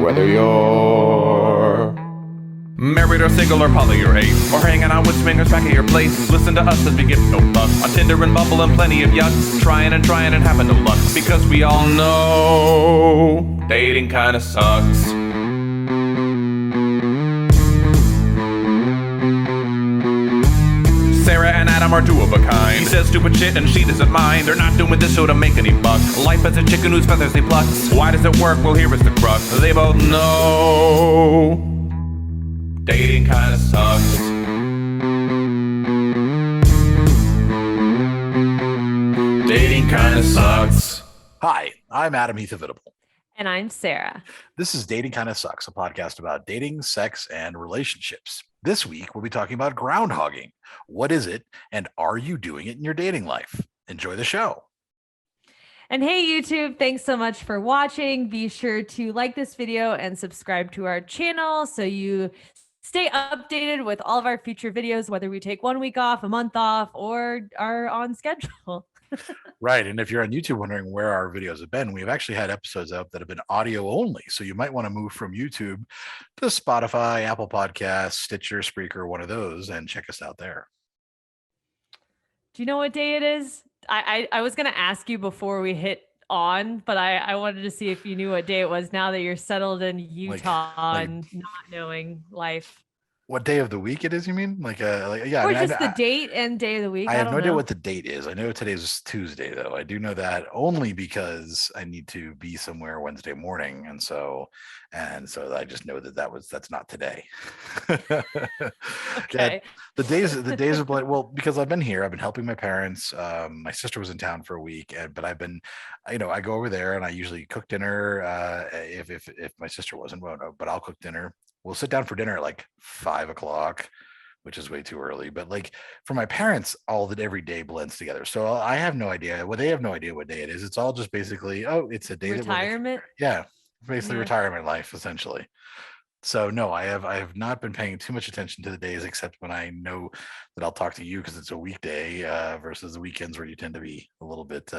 Whether you're married or single or poly or ace, or hanging out with swingers back at your place, listen to us as we give no fuck on Tinder and Bumble and plenty of yucks, trying and having no luck, because we all know dating kinda sucks. Sarah and Adam are two of a kind. He says stupid shit and she doesn't mind. They're not doing this show to make any buck. Life as a chicken whose feathers he plucks. Why does it work? Well, here is the crux. They both know dating kinda sucks. Dating kinda sucks. Hi, I'm Adam Heath Avitable. And I'm Sarah. This is Dating Kinda Sucks, a podcast about dating, sex, and relationships. This week, we'll be talking about groundhogging. What is it, and are you doing it in your dating life? Enjoy the show. And hey, YouTube, thanks so much for watching. Be sure to like this video and subscribe to our channel so you stay updated with all of our future videos, whether we take 1 week off, a month off, or are on schedule. Right. And if you're on YouTube wondering where our videos have been, we've actually had episodes up that have been audio only. So you might want to move from YouTube to Spotify, Apple Podcasts, Stitcher, Spreaker, one of those, and check us out there. Do you know what day it is? I was going to ask you before we hit on, but I wanted to see if you knew what day it was now that you're settled in Utah and not knowing life. What day of the week it is, you mean? Yeah. Or just the date and day of the week. I have no idea what the date is. I know today's Tuesday, though. I do know that only because I need to be somewhere Wednesday morning. And so I just know that's not today. Okay. Yeah, the days of well, because I've been here, I've been helping my parents. My sister was in town for a week, but I've been, I go over there and I usually cook dinner. If my sister wasn't, well, no, but I'll cook dinner. We'll sit down for dinner at like 5 o'clock, which is way too early. But like for my parents, all that every day blends together. So I have no idea. Well, they have no idea what day it is. It's all just basically, it's a day retirement. Basically retirement life, essentially. So no, I have not been paying too much attention to the days, except when I know that I'll talk to you because it's a weekday versus the weekends where you tend to be a little bit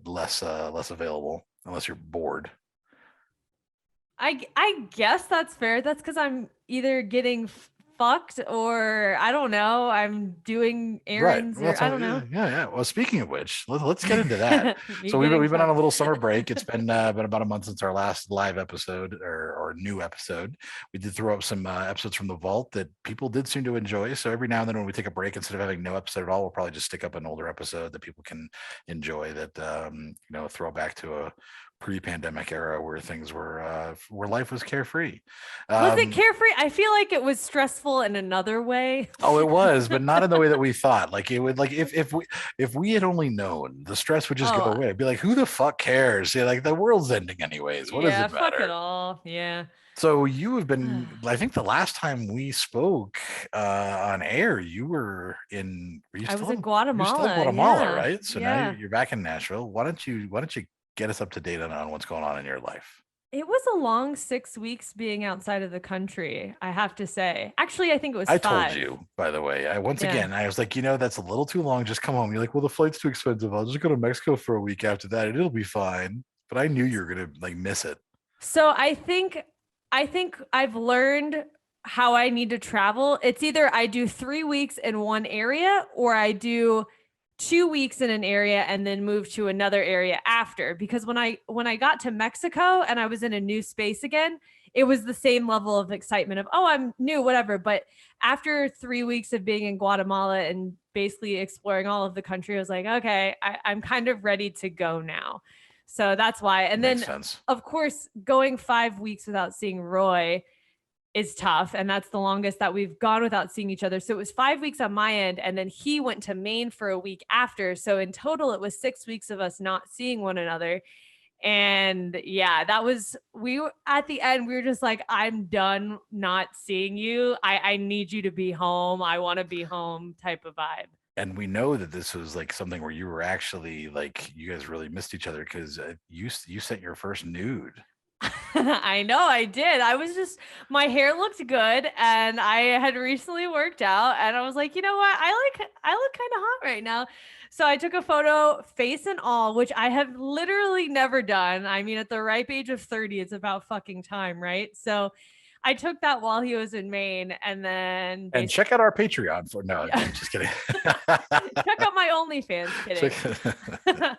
less available unless you're bored. I guess that's fair. That's because I'm either getting fucked or I don't know. I'm doing errands or I don't know. Yeah. Well, speaking of which, let's get into that. So we've been on a little summer break. It's been about a month since our last live episode or new episode. We did throw up some episodes from the vault that people did seem to enjoy. So every now and then when we take a break, instead of having no episode at all, we'll probably just stick up an older episode that people can enjoy that throw back to a pre-pandemic era where things were where life was carefree. Was it carefree? I feel like it was stressful in another way. Oh, it was, but not in the way that we thought. Like it would, like if we had only known, the stress would just go away. It'd be like, who the fuck cares? Yeah, like the world's ending anyways. What does it matter? Fuck it all. Yeah. So you have been, I think the last time we spoke on air, you were in. I was in Guatemala. You're still in Guatemala, right? So now you're back in Nashville. Why don't you get us up to date on what's going on in your life? It was a long 6 weeks being outside of the country, I have to say. Actually, I think it was 5. I told you, by the way. I was like, that's a little too long. Just come home. You're like, well, the flight's too expensive. I'll just go to Mexico for a week after that, and it'll be fine. But I knew you were gonna miss it. So I think I've learned how I need to travel. It's either I do 3 weeks in one area, or I do 2 weeks in an area and then move to another area after. Because when I got to Mexico and I was in a new space again, it was the same level of excitement of, I'm new, whatever. But after 3 weeks of being in Guatemala and basically exploring all of the country, I was like, okay, I'm kind of ready to go now. So that's why. And then, of course, going 5 weeks without seeing Roy is tough. And that's the longest that we've gone without seeing each other. So it was 5 weeks on my end. And then he went to Maine for a week after. So in total, it was 6 weeks of us not seeing one another. And yeah, we were at the end, we were just like, I'm done not seeing you. I need you to be home. I want to be home type of vibe. And we know that this was like something where you were actually like, you guys really missed each other because you sent your first nude. I know I did. My hair looked good and I had recently worked out and I was like, you know what? I look kind of hot right now. So I took a photo face and all, which I have literally never done. I mean, at the ripe age of 30, it's about fucking time, right? So I took that while he was in Maine and then And check out our Patreon for no, Yeah. just kidding. check out my OnlyFans, kidding.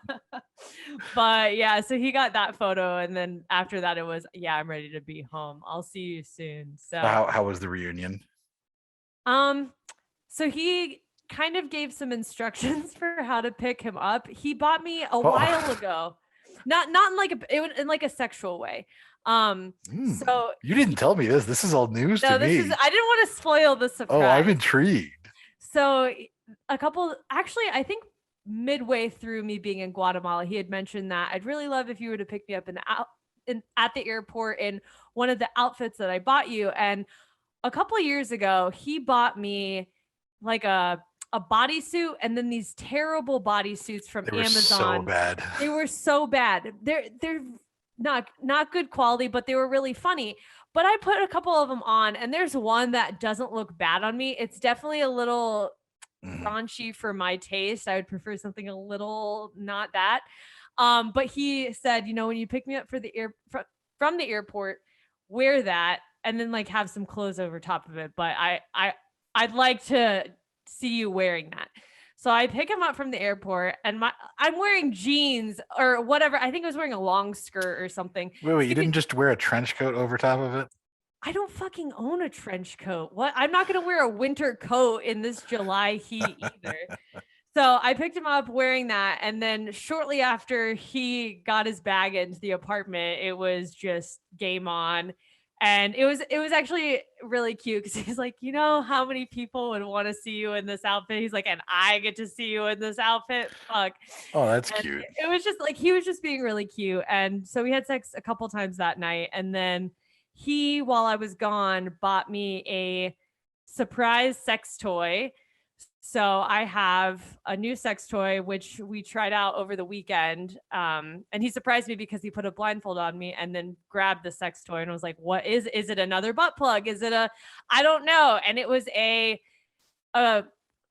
But yeah, so he got that photo and then after that it was, yeah, I'm ready to be home. I'll see you soon. So How was the reunion? So he kind of gave some instructions for how to pick him up. He bought me a while ago. Not in like a sexual way. So you didn't tell me this. This is all news to me. I didn't want to spoil the surprise. Oh, I'm intrigued. So actually, I think midway through me being in Guatemala, he had mentioned that I'd really love if you were to pick me up at the airport in one of the outfits that I bought you. And a couple of years ago, he bought me like a bodysuit and then these terrible bodysuits from Amazon. So bad. They were so bad. They're not good quality, but they were really funny. But I put a couple of them on and there's one that doesn't look bad on me. It's definitely a little raunchy for my taste. I would prefer something a little not that. But he said, you know, when you pick me up from the airport, wear that and then like have some clothes over top of it. But I'd like to see you wearing that. So I pick him up from the airport and I'm wearing jeans or whatever. I think I was wearing a long skirt or something. Wait, you didn't just wear a trench coat over top of it? I don't fucking own a trench coat. What? I'm not going to wear a winter coat in this July heat either. So I picked him up wearing that. And then shortly after he got his bag into the apartment, it was just game on. And it was actually really cute because he's like, you know how many people would want to see you in this outfit? He's like, and I get to see you in this outfit. Fuck. Oh, that's cute. It was just like, he was just being really cute. And so we had sex a couple times that night. And then he, while I was gone, bought me a surprise sex toy. So I have a new sex toy, which we tried out over the weekend. And he surprised me because he put a blindfold on me and then grabbed the sex toy and was like, what is it another butt plug? Is it I don't know. And it was a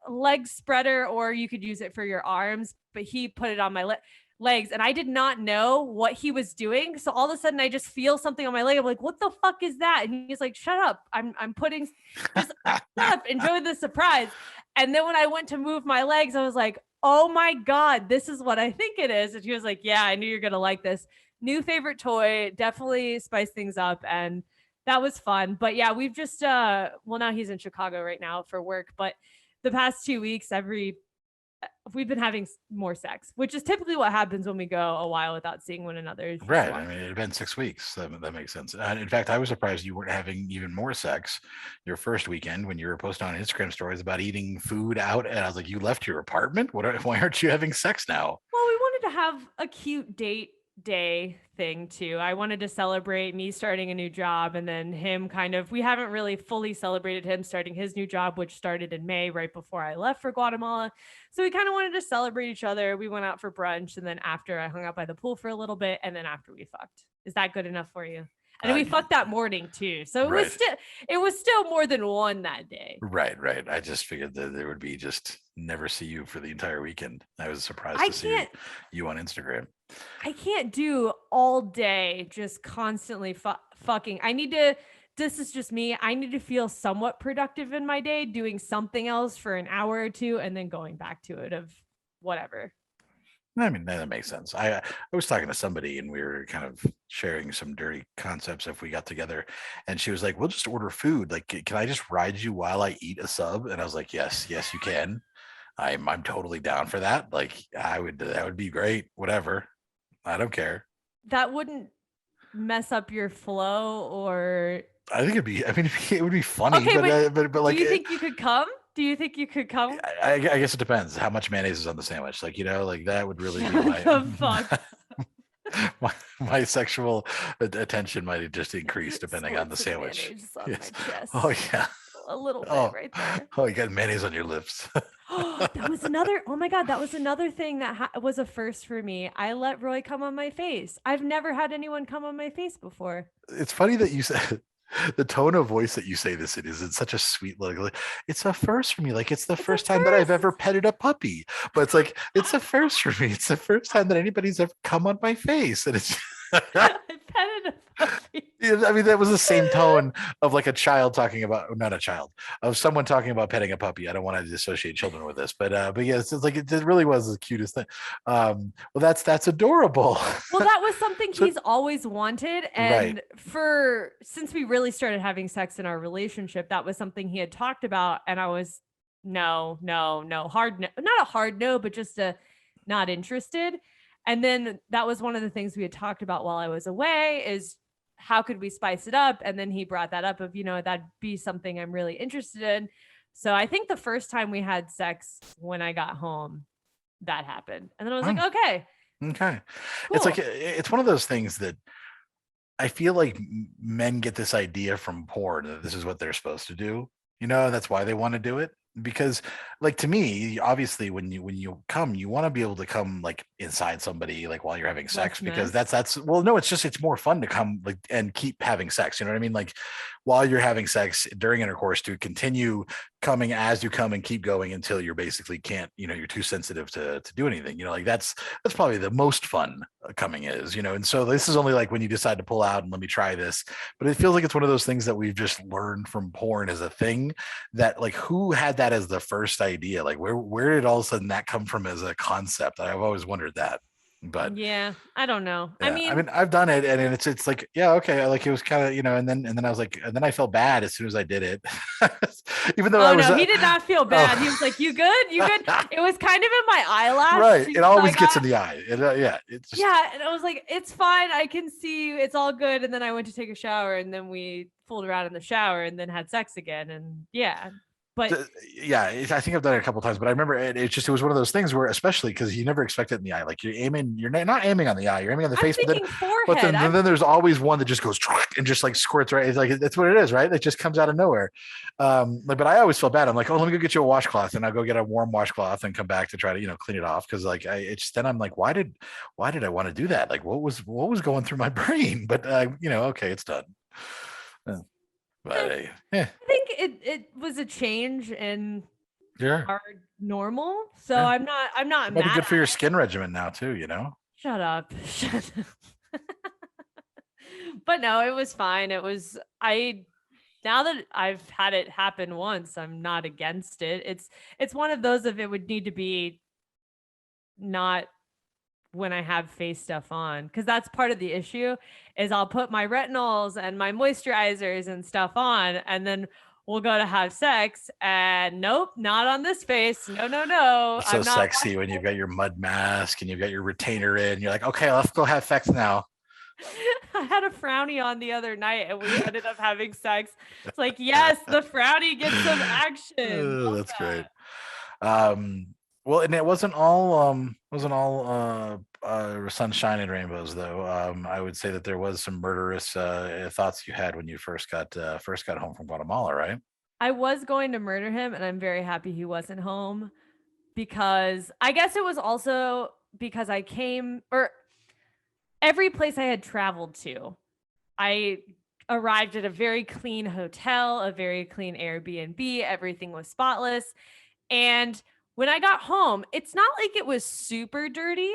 leg spreader, or you could use it for your arms, but he put it on my legs and I did not know what he was doing. So all of a sudden I just feel something on my leg. I'm like, what the fuck is that? And he's like, shut up. I'm putting just shut up, enjoy the surprise. And then when I went to move my legs, I was like, oh my God, this is what I think it is. And he was like, yeah, I knew you're going to like this. New favorite toy, definitely spice things up. And that was fun. But yeah, we've just, now he's in Chicago right now for work. But the past 2 weeks, we've been having more sex, which is typically what happens when we go a while without seeing one another. Right. I mean, it had been 6 weeks. That makes sense. In fact, I was surprised you weren't having even more sex your first weekend when you were posting on Instagram stories about eating food out. And I was like, you left your apartment? Why aren't you having sex now? Well, we wanted to have a cute date day thing too. I wanted to celebrate me starting a new job and then him we haven't really fully celebrated him starting his new job, which started in May right before I left for Guatemala. So we kind of wanted to celebrate each other. We went out for brunch and then after I hung out by the pool for a little bit and then after we fucked. Is that good enough for you? And then we fucked that morning too. So it was still more than one that day. Right. I just figured that there would be just never see you for the entire weekend. I was surprised to see you on Instagram. I can't do all day just constantly fucking. This is just me. I need to feel somewhat productive in my day, doing something else for an hour or two and then going back to it of whatever. I mean, that makes sense. I was talking to somebody and we were kind of sharing some dirty concepts if we got together. And she was like, we'll just order food. Like, can I just ride you while I eat a sub? And I was like, yes, you can. I'm totally down for that. Like, that would be great. Whatever. I don't care. That wouldn't mess up your flow or... I think it would be funny. Okay, but like... Do you think you could come? Do you think you could come? I guess it depends how much mayonnaise is on the sandwich. Like, like that would really be my sexual attention might just increase depending on the sandwich. Yes. Oh yeah. A little bit right there. Oh, you got mayonnaise on your lips. That was another, oh my God, that was another thing that was a first for me. I let Roy come on my face. I've never had anyone come on my face before. It's funny that you said the tone of voice that you say this in is in such a sweet, like it's a first for me. Like it's the first time that I've ever petted a puppy, but it's like, it's a first for me. It's the first time that anybody's ever come on my face. And it's, I petted a puppy. I mean, that was the same tone of like a child talking about, not a child, of someone talking about petting a puppy. I don't want to dissociate children with this, but yeah, it's like, it really was the cutest thing. Well, that's adorable. Well, that was something he's always wanted. And Right. since we really started having sex in our relationship, that was something he had talked about. And I was, no, hard, no, not a hard no, but just a not interested. And then that was one of the things we had talked about while I was away is how could we spice it up? And then he brought that up of, that'd be something I'm really interested in. So I think the first time we had sex when I got home, that happened. And then I was like, okay. Okay. Cool. It's like, it's one of those things that I feel like men get this idea from porn that this is what they're supposed to do. That's why they want to do it. Because like to me, obviously when you come, you want to be able to come like inside somebody like while you're having sex, because that's well, no, it's more fun to come like and keep having sex. You know what I mean? Like while you're having sex during intercourse, to continue coming as you come and keep going until you're basically can't, you're too sensitive to do anything. Like that's probably the most fun coming is, and so this is only like when you decide to pull out and let me try this. But it feels like it's one of those things that we've just learned from porn as a thing, that like who had that as the first idea? Like where did all of a sudden that come from as a concept? I've always wondered that. But yeah, I don't know. yeah, I mean, I've done it, and it's like, yeah, okay, like it was kind of, and then I was like, and then I felt bad as soon as I did it, even though I was. No, he did not feel bad. He was like, "You good? You good?" It was kind of in my eyelash. Right, it always gets in the eye. Yeah, it's just... yeah, and I was like, "It's fine. I can see you. It's all good." And then I went to take a shower, and then we fooled around in the shower, and then had sex again, and yeah. But yeah, I think I've done it a couple of times, but I remember it was one of those things where, especially because you never expect it in the eye, like you're not aiming on the eye, you're aiming on the face, but then there's always one that just goes and just like squirts right. It's like, that's what it is, right? It just comes out of nowhere. But I always feel bad. I'm like, oh, let me go get you a washcloth, and I'll go get a warm washcloth and come back to try to clean it off, because like then I'm like, why did I want to do that? Like what was going through my brain? But okay, it's done. But I think it was a change in our normal. So yeah. I'm not it might mad. be good for your skin regimen now too, Shut up. But no, it was fine. Now that I've had it happen once, I'm not against it. It's one of those of it would need to be not when I have face stuff on, because that's part of the issue is I'll put my retinols and my moisturizers and stuff on, and then we'll go to have sex, and nope, not on this face. No. It's so sexy when you've got your mud mask and you've got your retainer in. You're like, okay, let's go have sex now. I had a frowny on the other night, and we ended up having sex. It's like, yes, the frowny gets some action. Oh, that's great. Well, and it wasn't all sunshine and rainbows, though. I would say that there was some murderous thoughts you had when you first got home from Guatemala, right? I was going to murder him, and I'm very happy he wasn't home, because I guess it was also because every place I had traveled to, I arrived at a very clean hotel, a very clean Airbnb. Everything was spotless. And when I got home, it's not like it was super dirty,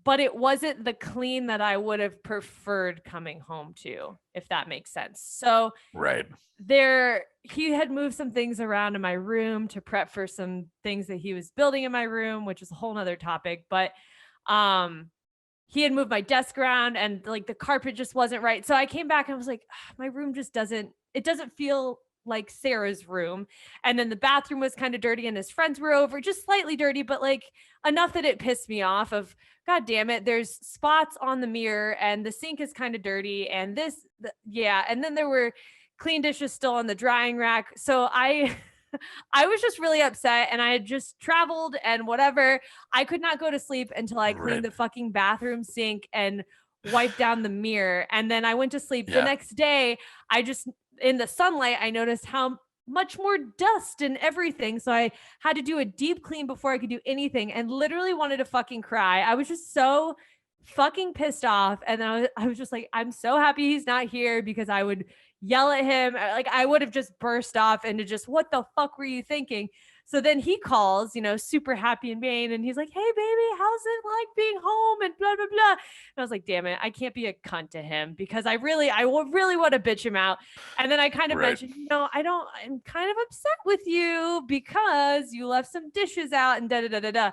but it wasn't the clean that I would have preferred coming home to, if that makes sense. So right there, he had moved some things around in my room to prep for some things that he was building in my room, which is a whole nother topic. But he had moved my desk around, and like the carpet just wasn't right. So I came back and I was like, my room just doesn't feel like Sarah's room. And then the bathroom was kind of dirty, and his friends were over, just slightly dirty, but like enough that it pissed me off of, God damn it, there's spots on the mirror, and the sink is kind of dirty, and and then there were clean dishes still on the drying rack. So I was just really upset, and I had just traveled and whatever. I could not go to sleep until I cleaned the fucking bathroom sink and wiped down the mirror. And then I went to sleep. The next day, in the sunlight, I noticed how much more dust and everything. So I had to do a deep clean before I could do anything, and literally wanted to fucking cry. I was just so fucking pissed off. And then I was just like, I'm so happy he's not here, because I would yell at him. Like, I would have just burst off into just, what the fuck were you thinking? So then he calls, super happy and vain. And he's like, hey, baby, how's it like being home? And blah, blah, blah. And I was like, damn it, I can't be a cunt to him, because I really want to bitch him out. And then I kind of mentioned, I'm kind of upset with you because you left some dishes out and da, da, da, da, da.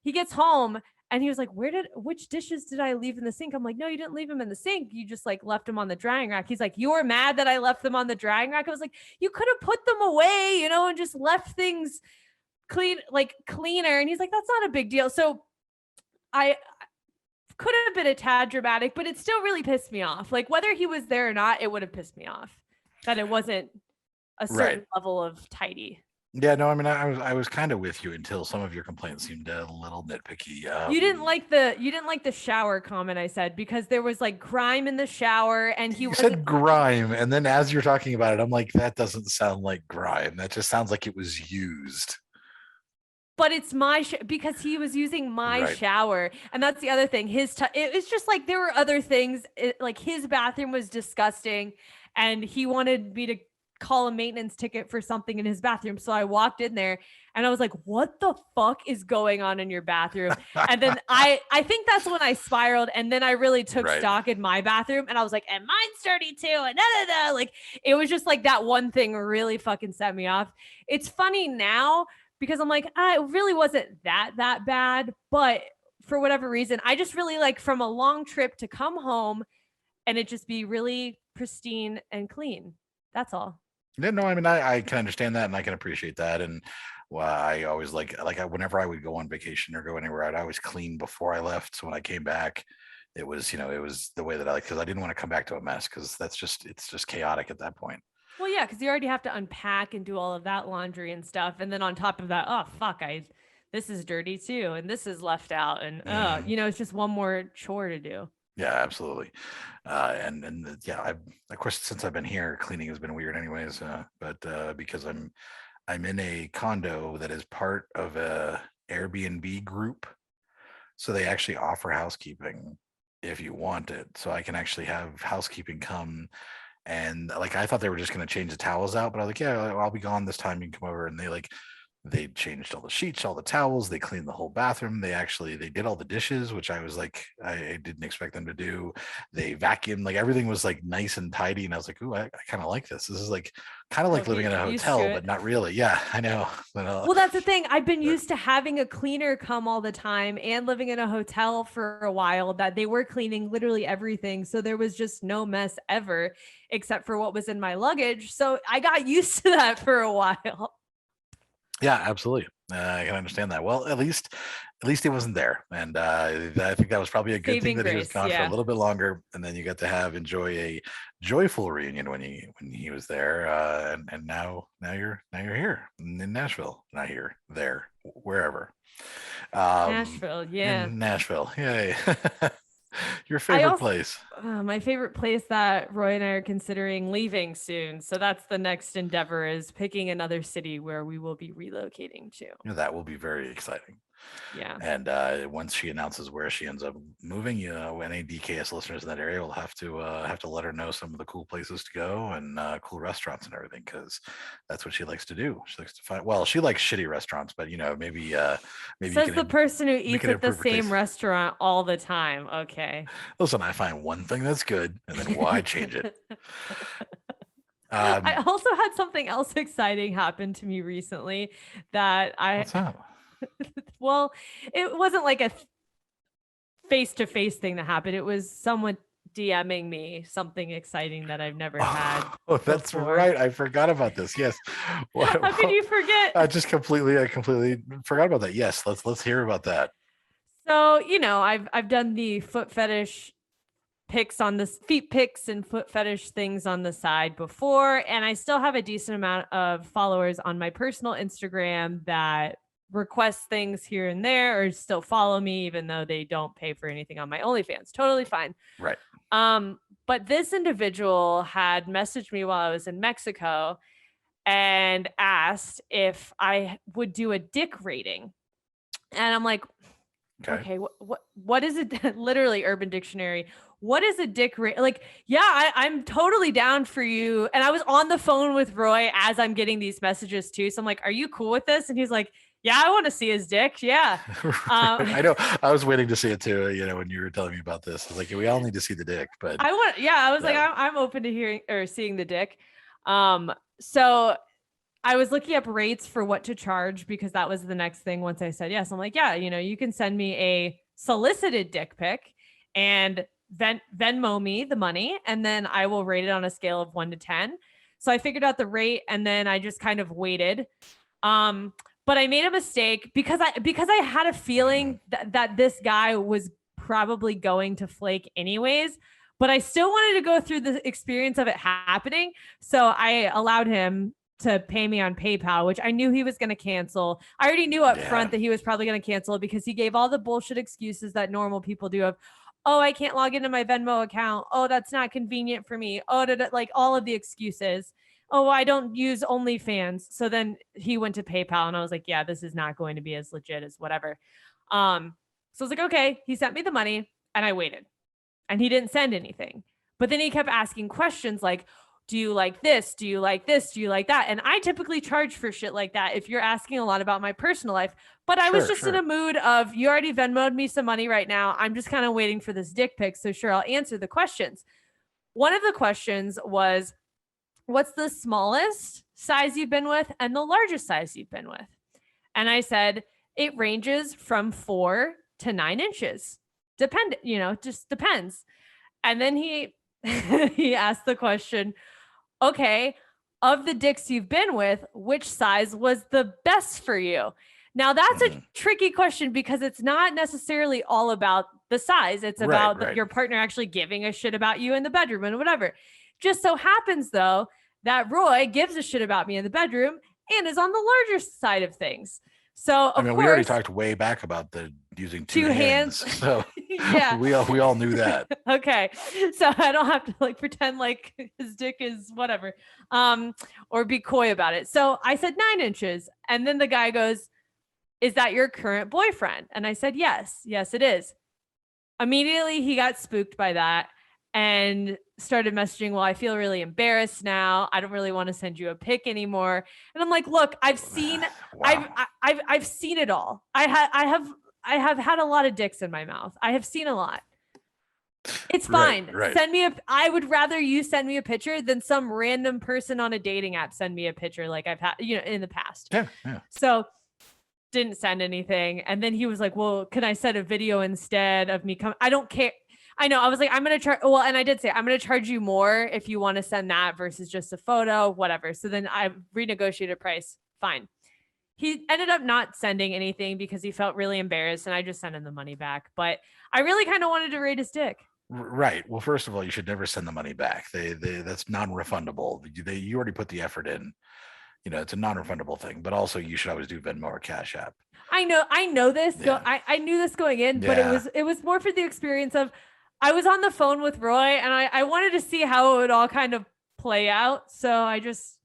He gets home and he was like, which dishes did I leave in the sink? I'm like, no, you didn't leave them in the sink. You just like left them on the drying rack. He's like, you were mad that I left them on the drying rack. I was like, you could have put them away, and just left things cleaner. And he's like, that's not a big deal. So I could have been a tad dramatic, but it still really pissed me off. Like, whether he was there or not, it would have pissed me off that it wasn't a certain level of tidy. Yeah, no, I mean, I was kind of with you until some of your complaints seemed a little nitpicky. You didn't like the shower comment I said, because there was like grime in the shower, and you said grime, and then as you're talking about it, I'm like, that doesn't sound like grime. That just sounds like it was used. But it's because he was using my shower, and that's the other thing. It's just like there were other things. Like, his bathroom was disgusting, and he wanted me to call a maintenance ticket for something in his bathroom. So I walked in there and I was like, what the fuck is going on in your bathroom? And then I think that's when I spiraled, and then I really took stock in my bathroom, and I was like, and mine's dirty too, and da. Like, it was just like that one thing really fucking set me off. It's funny now because I'm like, it really wasn't that bad, but for whatever reason, I just really like, from a long trip, to come home and it just be really pristine and clean. That's all. Yeah, no, I mean, I can understand that, and I can appreciate that. And I always whenever I would go on vacation or go anywhere, I'd always clean before I left. So when I came back, it was the way that because I didn't want to come back to a mess, because it's just chaotic at that point. Well, yeah, because you already have to unpack and do all of that laundry and stuff. And then on top of that, oh, fuck, this is dirty too. And this is left out. And, it's just one more chore to do. Yeah, absolutely. And of course, since I've been here, cleaning has been weird anyways. But because I'm in a condo that is part of a Airbnb group. So they actually offer housekeeping if you want it. So I can actually have housekeeping come. And I thought they were just going to change the towels out, but I was like, yeah, I'll be gone this time. You can come over. And they changed all the sheets, all the towels. They cleaned the whole bathroom. They did all the dishes, which I was like, I didn't expect them to do. They vacuumed, everything was nice and tidy. And I was like, ooh, I kind of like this. This is kind of like living in a hotel, but not really. Yeah, I know. Well, that's the thing. I've been used to having a cleaner come all the time and living in a hotel for a while, that they were cleaning literally everything. So there was just no mess ever, except for what was in my luggage. So I got used to that for a while. Yeah, absolutely. I can understand that. Well, at least it wasn't there, and I think that was probably a good thing that he was gone for a little bit longer, and then you got to enjoy a joyful reunion when he was there, and now you're here in Nashville, not here, there, wherever. Nashville, yeah. In Nashville, yay. Your favorite place? My favorite place that Roy and I are considering leaving soon. So that's the next endeavor, is picking another city where we will be relocating to. That will be very exciting. Yeah. And once she announces where she ends up moving, any DKS listeners in that area will have to let her know some of the cool places to go and cool restaurants and everything, because that's what she likes to do. She likes to find. Well, she likes shitty restaurants, but maybe says the person who eats at the same restaurant all the time. Okay. Listen, I find one thing that's good, and then why change it? I also had something else exciting happen to me recently that What's up? Well, it wasn't like a face-to-face thing that happened. It was someone DMing me something exciting that I've never had. Oh, that's before. Right. I forgot about this. Yes. How could you forget? I completely forgot about that. Yes. Let's hear about that. So, I've done the foot fetish pics on this, feet pics and foot fetish things on the side before, and I still have a decent amount of followers on my personal Instagram that request things here and there, or still follow me even though they don't pay for anything on my OnlyFans. Totally fine. Right. But this individual had messaged me while I was in Mexico, and asked if I would do a dick rating. And I'm like, okay, what is it? Literally Urban Dictionary. What is a dick rate? Like, yeah, I'm totally down for you. And I was on the phone with Roy as I'm getting these messages too. So I'm like, are you cool with this? And he's like, yeah, I want to see his dick. Yeah. I know. I was waiting to see it too. When you were telling me about this, I was like, we all need to see the dick, but I was like, I'm open to hearing or seeing the dick. So I was looking up rates for what to charge because that was the next thing. Once I said yes, I'm like, yeah, you can send me a solicited dick pic and Venmo me the money, and then I will rate it on a scale of 1 to 10. So I figured out the rate, and then I just kind of waited. But I made a mistake because I had a feeling that this guy was probably going to flake anyways, but I still wanted to go through the experience of it happening. So I allowed him to pay me on PayPal, which I knew he was going to cancel. I already knew up front that he was probably going to cancel because he gave all the bullshit excuses that normal people do of, oh, I can't log into my Venmo account. Oh, that's not convenient for me. Oh, like all of the excuses. Oh, I don't use OnlyFans. So then he went to PayPal and I was like, yeah, this is not going to be as legit as whatever. So I was like, okay, he sent me the money and I waited and he didn't send anything. But then he kept asking questions like, do you like this? Do you like this? Do you like that? And I typically charge for shit like that if you're asking a lot about my personal life. But I was just in a mood of, you already Venmo'd me some money right now. I'm just kind of waiting for this dick pic. So sure, I'll answer the questions. One of the questions was, what's the smallest size you've been with and the largest size you've been with? And I said, it ranges from 4 to 9 inches. Just depends. And then he asked the question, okay, of the dicks you've been with, which size was the best for you? Now that's a tricky question because it's not necessarily all about the size. It's about your partner actually giving a shit about you in the bedroom and whatever. Just so happens though, that Roy gives a shit about me in the bedroom and is on the larger side of things. So of course, we already talked way back about the using two hands. So yeah, we all knew that. Okay, so I don't have to like pretend like his dick is whatever, or be coy about it. So I said 9 inches, and then the guy goes, "Is that your current boyfriend?" And I said, "Yes, it is." Immediately, he got spooked by that and started messaging, well, I feel really embarrassed now. I don't really want to send you a pic anymore. And I'm like, look, I've seen, I've seen it all. I have had a lot of dicks in my mouth. I have seen a lot. It's fine. Right. I would rather you send me a picture than some random person on a dating app send me a picture like I've had, in the past. Yeah. So didn't send anything. And then he was like, well, can I send a video instead of me coming? I don't care. I know. I was like, I'm going to charge. Well, and I did say, I'm going to charge you more if you want to send that versus just a photo, whatever. So then I renegotiated price. Fine. He ended up not sending anything because he felt really embarrassed and I just sent him the money back. But I really kind of wanted to rate his dick. Right. Well, first of all, you should never send the money back. That's non-refundable. You already put the effort in. It's a non-refundable thing, but also you should always do Venmo or Cash App. I know this. Yeah. I knew this going in, but it was more for the experience of, I was on the phone with Roy and I wanted to see how it would all kind of play out. So I just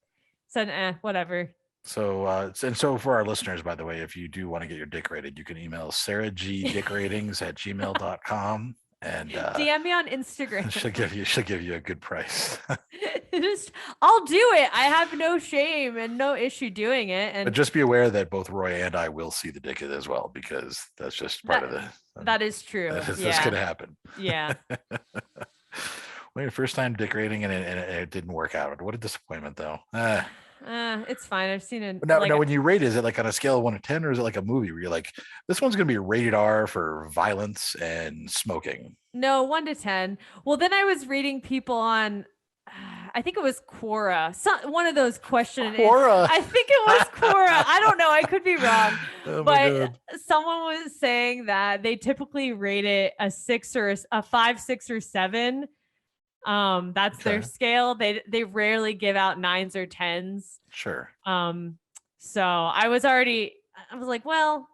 said, whatever. So, so for our listeners, by the way, if you do want to get your dick rated, you can email sarahgdickratings@gmail.com and DM me on Instagram. She'll give you a good price. I'll do it. I have no shame and no issue doing it. And but just be aware that both Roy and I will see the dick as well, because that's just part of the. That is true. That's going to happen. Yeah. Wait, first time dick rating and it didn't work out. What a disappointment, though. It's fine. I've seen it. Now, when you rate, is it like on a scale of 1 to 10, or is it like a movie where you're like, this one's going to be rated R for violence and smoking? No, 1 to 10. Well, then I was reading people on, I think it was Quora. One of those questions. Quora. I think it was Quora. I don't know. I could be wrong. Oh but someone was saying that they typically rate it a 6 or a 5, 6, or 7. That's their scale. They rarely give out 9s or 10s. Sure. So I was like, well,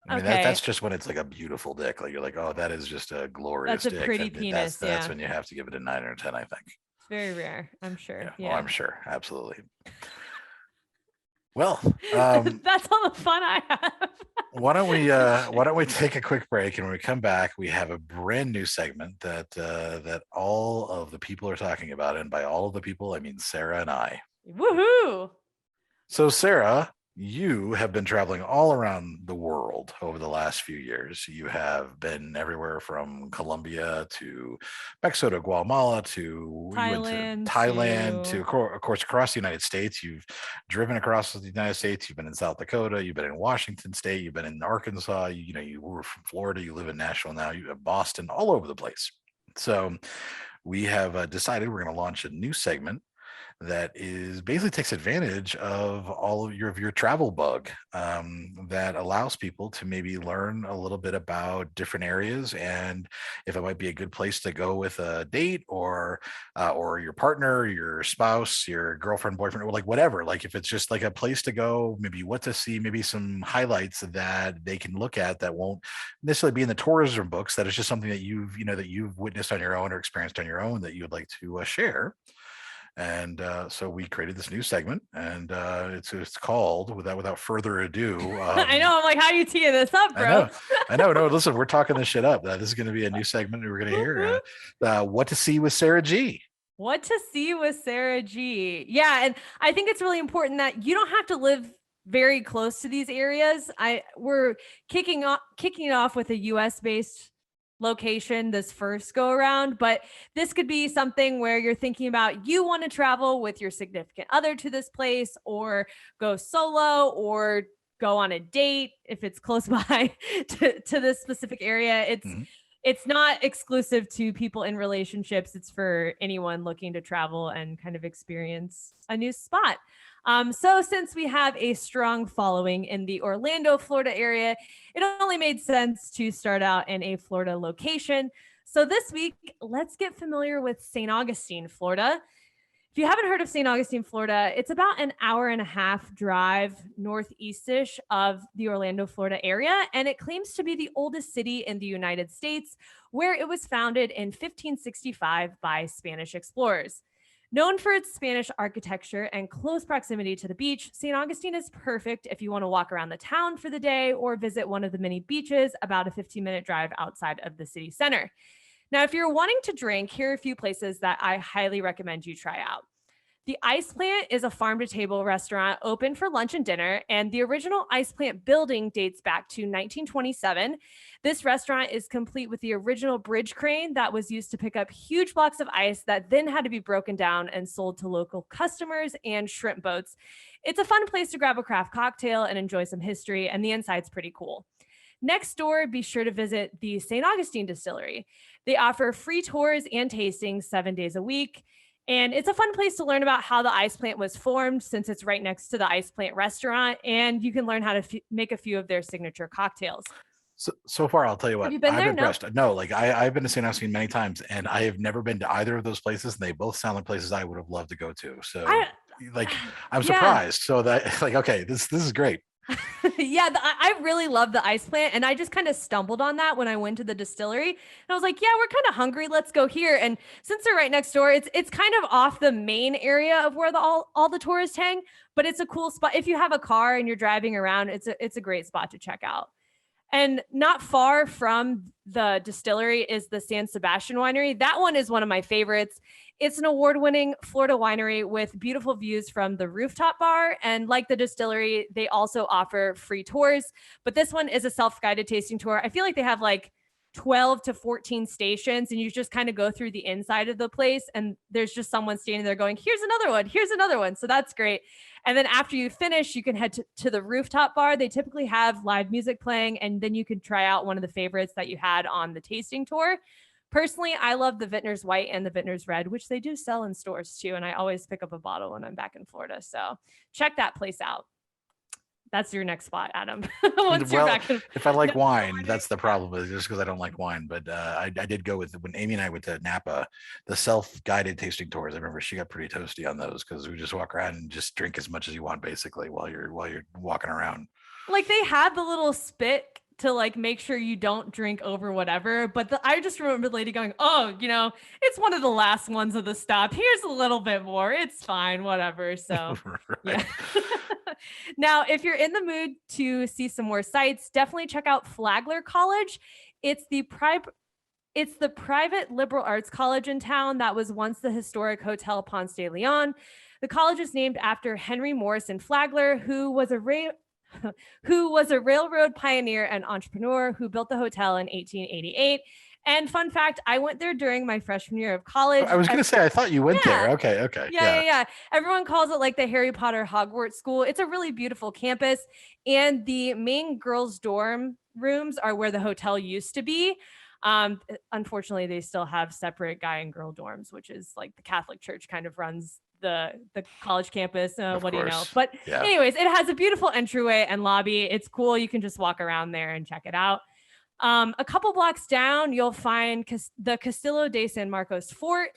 I mean, okay. That's just when it's like a beautiful dick. Like you're like, oh, that is just a glorious dick. That's a pretty penis. That's when you have to give it a 9 or a 10, I think. It's very rare. I'm sure. Yeah. Well, I'm sure. Absolutely. Well, that's all the fun I have. why don't we take a quick break, and when we come back, we have a brand new segment that all of the people are talking about, and by all of the people, I mean Sarah and I. Woohoo! So, Sarah, you have been traveling all around the world over the last few years. You have been everywhere from Colombia to Mexico to Guatemala to you went to Thailand to, of course, across the United States. You've driven across the United States. You've been in South Dakota. You've been in Washington State. You've been in Arkansas. You were from Florida. You live in Nashville now. You have Boston, all over the place. So we have decided we're going to launch a new segment that is basically takes advantage of all of your travel bug, that allows people to maybe learn a little bit about different areas, and if it might be a good place to go with a date, or your partner, your spouse, your girlfriend, boyfriend, or like whatever, like if it's just like a place to go, maybe what to see, maybe some highlights that they can look at that won't necessarily be in the tourism books, that is just something that you've witnessed on your own or experienced on your own that you would like to share. And so we created this new segment, and it's called, without further ado. I know. I'm like, how are you teeing this up, bro? I know. No, listen, we're talking this shit up. This is going to be a new segment we're going to hear. What to see with Sarah G. What to see with Sarah G. Yeah, and I think it's really important that you don't have to live very close to these areas. We're kicking it off with a US based location this first go around, but this could be something where you're thinking about, you want to travel with your significant other to this place, or go solo, or go on a date if it's close by to this specific area. It's not exclusive to people in relationships. It's for anyone looking to travel and kind of experience a new spot. So since we have a strong following in the Orlando, Florida area, it only made sense to start out in a Florida location. So this week, let's get familiar with Saint Augustine, Florida. If you haven't heard of Saint Augustine, Florida, it's about an hour and a half drive northeast-ish of the Orlando, Florida area, and it claims to be the oldest city in the United States, where it was founded in 1565 by Spanish explorers. Known for its Spanish architecture and close proximity to the beach, St. Augustine is perfect if you want to walk around the town for the day or visit one of the many beaches about a 15-minute drive outside of the city center. Now, if you're wanting to drink, here are a few places that I highly recommend you try out. The Ice Plant is a farm-to-table restaurant open for lunch and dinner, and the original Ice Plant building dates back to 1927. This restaurant is complete with the original bridge crane that was used to pick up huge blocks of ice that then had to be broken down and sold to local customers, and shrimp boats. It's a fun place to grab a craft cocktail and enjoy some history, and the inside's pretty cool. Next door, be sure to visit the Saint Augustine Distillery. They offer free tours and tastings 7 days a week. And it's a fun place to learn about how the Ice Plant was formed, since it's right next to the Ice Plant restaurant, and you can learn how to make a few of their signature cocktails. So far, I'll tell you what, have you been there? Impressed. No, like I've been to St. Augustine many times, and I have never been to either of those places, and they both sound like places I would have loved to go to. So I'm surprised. So that, like, okay, this is great. Yeah, I really love the Ice Plant, and I just kind of stumbled on that when I went to the distillery, and I was like, yeah, we're kind of hungry, let's go here. And since they're right next door, it's kind of off the main area of where all the tourists hang, but it's a cool spot. If you have a car and you're driving around, it's a great spot to check out. And not far from the distillery is the San Sebastian Winery. That one is one of my favorites. It's an award-winning Florida winery with beautiful views from the rooftop bar. And like the distillery, they also offer free tours. But this one is a self-guided tasting tour. I feel like they have like 12 to 14 stations, and you just kind of go through the inside of the place, and there's just someone standing there going, here's another one. So that's great. And then after you finish, you can head to the rooftop bar. They typically have live music playing, and then you can try out one of the favorites that you had on the tasting tour. Personally, I love the Vintner's White and the Vintner's Red, which they do sell in stores too, and I always pick up a bottle when I'm back in Florida. So check that place out. That's your next spot, Adam. If I like wine, that's the problem. Is just because I don't like wine. But I did go with, when Amy and I went to Napa, the self-guided tasting tours. I remember she got pretty toasty on those, because we just walk around and just drink as much as you want, basically, while you're walking around. Like, they had the little spit to like make sure you don't drink over whatever. But I just remember the lady going, oh, it's one of the last ones of the stop. Here's a little bit more. It's fine, whatever. So Right. yeah. Now, if you're in the mood to see some more sights, definitely check out Flagler College. It's the private liberal arts college in town that was once the historic Hotel Ponce de Leon. The college is named after Henry Morrison Flagler, who was a railroad pioneer and entrepreneur who built the hotel in 1888. And fun fact, I went there during my freshman year of college. I was going to say, I thought you went there. Okay. Yeah. Everyone calls it like the Harry Potter Hogwarts school. It's a really beautiful campus. And the main girls' dorm rooms are where the hotel used to be. Unfortunately, they still have separate guy and girl dorms, which is like the Catholic Church kind of runs the college campus. What do you know? But anyways, it has a beautiful entryway and lobby. It's cool. You can just walk around there and check it out. A couple blocks down, you'll find the Castillo de San Marcos Fort.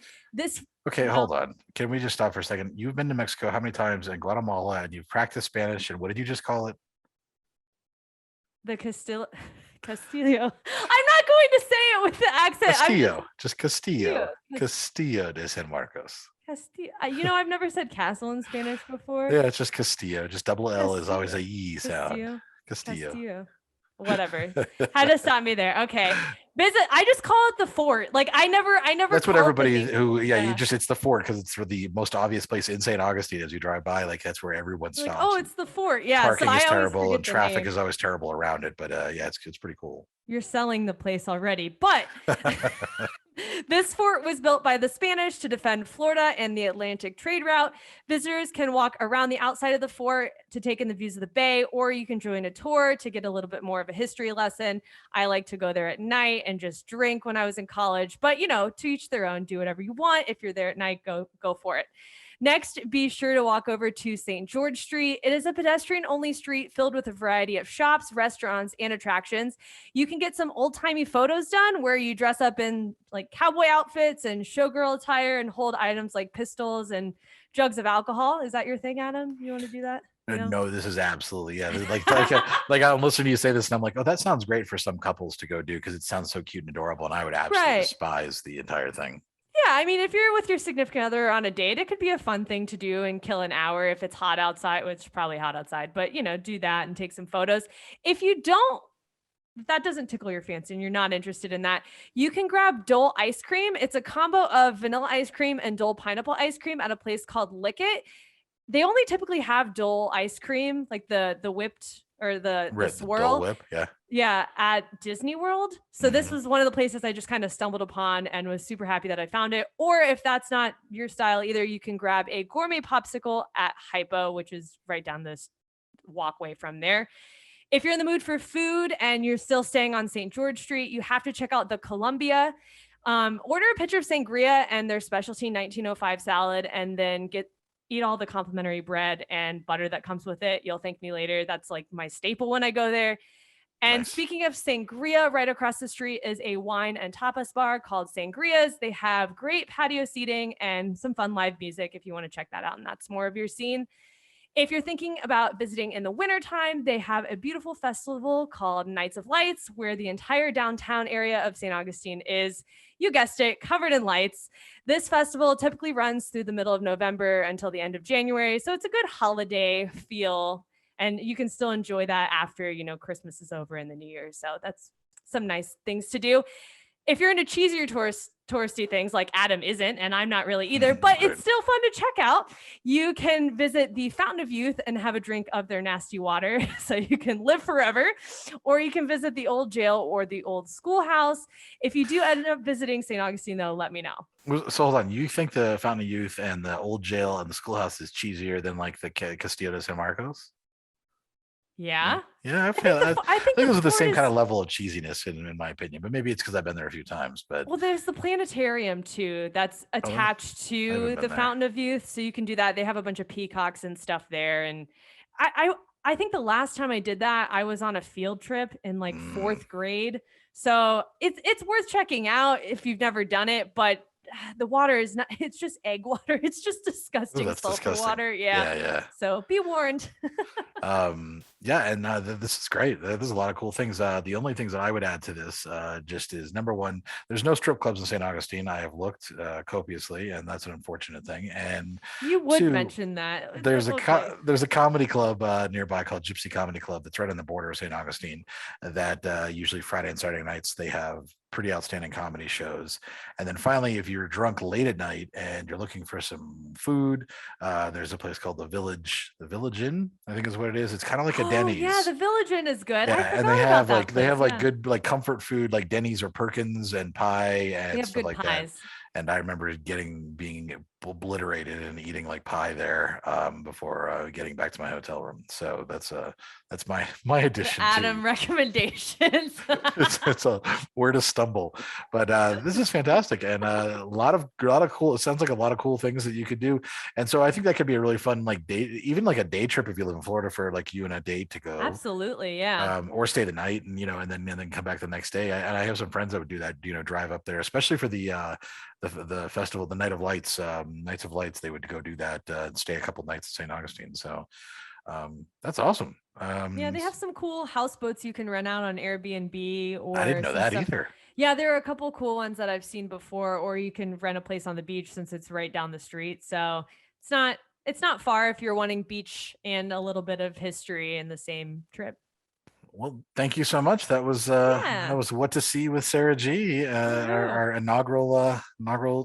Hold on. Can we just stop for a second? You've been to Mexico how many times, in Guatemala, and you've practiced Spanish, and what did you just call it? The Castillo. I'm not going to say it with the accent. Castillo de San Marcos. Castillo. I've never said castle in Spanish before. Yeah, it's just Castillo. Just double L is always a E sound. Castillo. Whatever. Had to stop me there. Okay. I just call it the fort. Like I never. That's what everybody it's the fort because it's for the most obvious place in Saint Augustine as you drive by. Like that's where everyone stops. Oh, it's the fort. Yeah. Parking is terrible and traffic is always terrible around it. But it's pretty cool. You're selling the place already. But this fort was built by the Spanish to defend Florida and the Atlantic trade route. Visitors can walk around the outside of the fort to take in the views of the bay, or you can join a tour to get a little bit more of a history lesson. I like to go there at night and just drink when I was in college, but to each their own. Do whatever you want. If you're there at night, go for it. Next, be sure to walk over to St. George Street. It is a pedestrian-only street filled with a variety of shops, restaurants, and attractions. You can get some old-timey photos done where you dress up in like cowboy outfits and showgirl attire and hold items like pistols and jugs of alcohol. Is that your thing, Adam? You want to do that? No, this is absolutely like I'm listening to you say this and I'm like, oh, that sounds great for some couples to go do because it sounds so cute and adorable, and I would absolutely despise the entire thing. Yeah, I mean, if you're with your significant other on a date, it could be a fun thing to do and kill an hour if it's hot outside, which is probably hot outside, but do that and take some photos. If that doesn't tickle your fancy and you're not interested in that, you can grab Dole ice cream. It's a combo of vanilla ice cream and Dole pineapple ice cream at a place called Lick It. They only typically have Dole ice cream, like the whipped or the swirl. Dole Whip, yeah. Yeah, at Disney World. So this was one of the places I just kind of stumbled upon and was super happy that I found it. Or if that's not your style either, you can grab a gourmet popsicle at Hypo, which is right down this walkway from there. If you're in the mood for food and you're still staying on St. George Street, you have to check out the Columbia. Order a pitcher of sangria and their specialty 1905 salad, and then eat all the complimentary bread and butter that comes with it. You'll thank me later. That's like my staple when I go there. And Speaking of sangria, right across the street is a wine and tapas bar called Sangria's. They have great patio seating and some fun live music if you want to check that out and that's more of your scene. If you're thinking about visiting in the wintertime, they have a beautiful festival called Nights of Lights, where the entire downtown area of Saint Augustine is, you guessed it, covered in lights. This festival typically runs through the middle of November until the end of January, so it's a good holiday feel, and you can still enjoy that after, Christmas is over and the New Year. So that's some nice things to do. If you're into cheesier touristy things like Adam isn't, and I'm not really either, but it's still fun to check out, you can visit the Fountain of Youth and have a drink of their nasty water so you can live forever, or you can visit the old jail or the old schoolhouse. If you do end up visiting St. Augustine, though, let me know. So hold on, you think the Fountain of Youth and the old jail and the schoolhouse is cheesier than like the Castillo de San Marcos? Yeah. Yeah, I think those are the same kind of level of cheesiness in my opinion, but maybe it's because I've been there a few times. But there's the planetarium too that's attached to the Fountain of Youth, so you can do that. They have a bunch of peacocks and stuff there, and I think the last time I did that, I was on a field trip in like fourth grade, so it's worth checking out if you've never done it. But the water is not, it's just egg water. It's just disgusting that's sulfur disgusting. water. Yeah. Yeah. So be warned. Yeah, and this is great. There's a lot of cool things. The only things that I would add to this just is number one, there's no strip clubs in St. Augustine. I have looked copiously, and that's an unfortunate thing. And You would two, mention that. It's there's like, a there's a comedy club nearby called Gypsy Comedy Club that's right on the border of St. Augustine. That usually Friday and Saturday nights they have pretty outstanding comedy shows. And then finally, if you're drunk late at night and you're looking for some food, there's a place called the Village Inn, I think is what it is. It's kind of like a Denny's. Yeah, the Village Inn is good. Yeah, and they have like good like comfort food like Denny's or Perkins and pie and stuff like pies. That. And I remember being obliterated and eating like pie there before getting back to my hotel room. So that's my addition. Adam recommendations. it's a where to stumble, but this is fantastic and a lot of cool. It sounds like a lot of cool things that you could do, and so I think that could be a really fun like day, even like a day trip if you live in Florida for like you and a date to go. Absolutely, yeah. Or stay the night and and then come back the next day. And I have some friends that would do that. Drive up there, especially for the festival, the Night of Lights. Nights of Lights, they would go do that and stay a couple nights at St. Augustine. So that's awesome. Yeah, they have some cool houseboats you can rent out on Airbnb. Or I didn't know that either. Yeah, there are a couple cool ones that I've seen before, or you can rent a place on the beach since it's right down the street. So it's not far if you're wanting beach and a little bit of history in the same trip. Well, thank you so much. That was What to See with Sarah G, our inaugural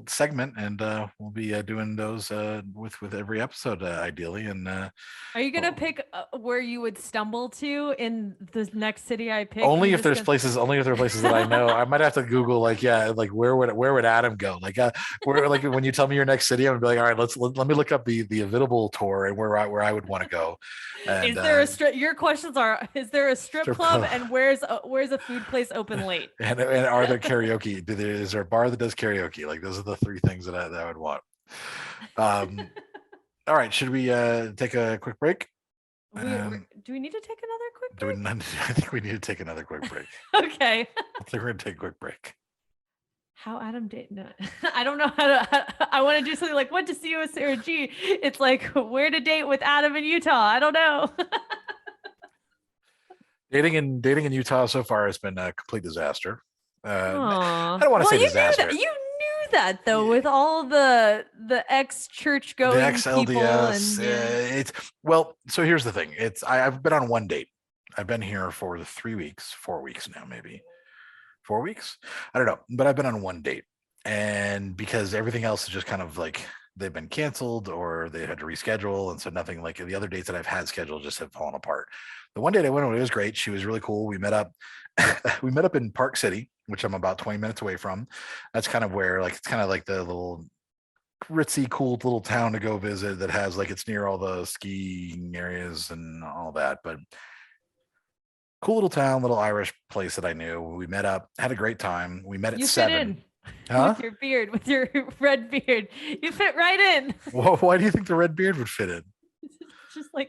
segment, and we'll be doing those with every episode ideally. And are you gonna pick where you would stumble to in the next city I pick? Only if there are places that I know. I might have to Google where would Adam go? Where when you tell me your next city, I'm gonna be like, all right, let me look up the Avitable tour and where I would want to go. And, is there your questions are, is there a strip club and where's a food place open late? And are there karaoke? Is there a bar that does karaoke? Like those are the three things that I would want. All right, should we take a quick break? Do we need to take another quick break? I think we need to take another quick break. Okay. I think we're gonna take a quick break. How Adam date? No, I don't know how to. I want to do something like what to see with Sarah G. It's like where to date with Adam in Utah. I don't know. Dating in Utah so far has been a complete disaster. I don't want to say disaster. You knew that though, with all the ex church going, the ex LDS. So here's the thing. I've been on one date. I've been here for 4 weeks now, maybe 4 weeks. I don't know, but I've been on one date, and because everything else is just kind of like they've been canceled or they had to reschedule, and so nothing like the other dates that I've had scheduled just have fallen apart. The one date I went on, it was great. She was really cool. We met up. We met up in Park City, which I'm about 20 minutes away from. That's kind of where it's kind of like the little ritzy, cool little town to go visit that has it's near all the skiing areas and all that. But cool little town, little Irish place that I knew. We met up, had a great time. We met at 7. Huh? With your beard, with your red beard, you fit right in. Well, why do you think the red beard would fit in? Just I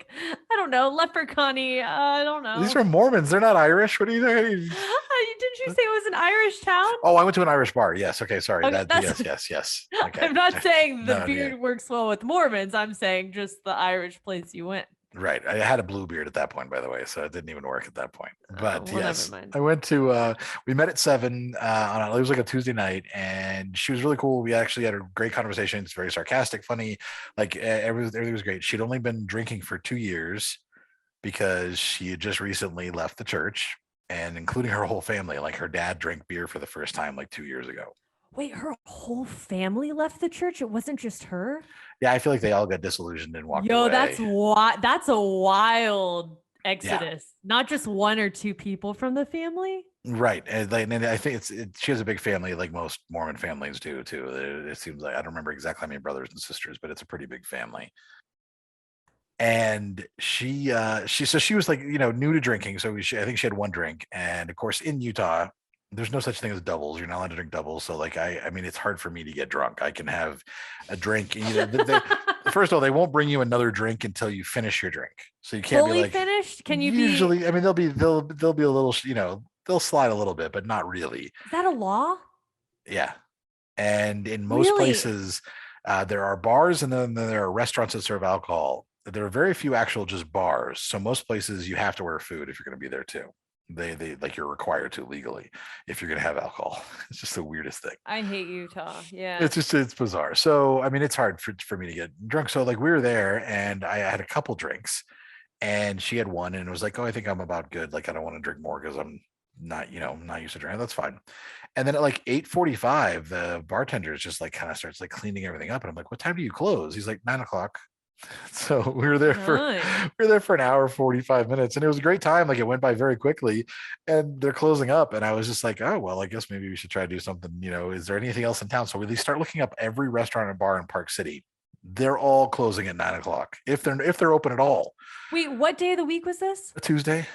don't know, leprechaun-y. I don't know. These are Mormons. They're not Irish. What are you doing? Didn't you say it was an Irish town? Oh, I went to an Irish bar. Yes. Okay. Sorry. Okay, Yes. Okay. I'm not saying the beard works well with Mormons. I'm saying just the Irish place you went. Right. I had a blue beard at that point, by the way, so it didn't even work at that point. But yes, mind. I went to, we met at 7 it was like a Tuesday night, and she was really cool. We actually had a great conversation. It's very sarcastic, funny. Everything was great. She'd only been drinking for 2 years because she had just recently left the church, and including her whole family. Like her dad drank beer for the first time 2 years ago. Wait, her whole family left the church? It wasn't just her? Yeah, I feel like they all got disillusioned and walked away. That's a wild exodus. Yeah. Not just 1 or 2 people from the family. Right. And I think she has a big family, like most Mormon families do too. It seems like, I don't remember exactly how many brothers and sisters, but it's a pretty big family. And she was new to drinking. So I think she had 1 drink. And of course in Utah, there's no such thing as doubles. You're not allowed to drink doubles. So I mean, it's hard for me to get drunk. I can have a drink. First of all, they won't bring you another drink until you finish your drink. So you can't fully finished. Can you usually? I mean, they'll be a little. They'll slide a little bit, but not really. Is that a law? Yeah. And in most places, there are bars and then there are restaurants that serve alcohol. There are very few actual just bars. So most places you have to order food if you're going to be there too. They like you're required to legally if you're going to have alcohol. It's just the weirdest thing. I hate Utah. Yeah. It's bizarre. So, I mean, it's hard for me to get drunk. So like we were there and I had a couple drinks and she had one and it was like, oh, I think I'm about good. Like, I don't want to drink more because I'm not, not used to drinking. That's fine. And then at like 8:45, the bartender is just like kind of starts like cleaning everything up. And I'm like, what time do you close? He's like 9:00. So we were there for an hour, 45 minutes, and it was a great time. Like it went by very quickly and they're closing up. And I was just like, oh, well, I guess maybe we should try to do something, is there anything else in town? So we start looking up every restaurant and bar in Park City. They're all closing at 9:00 if they're open at all. Wait, what day of the week was this? A Tuesday,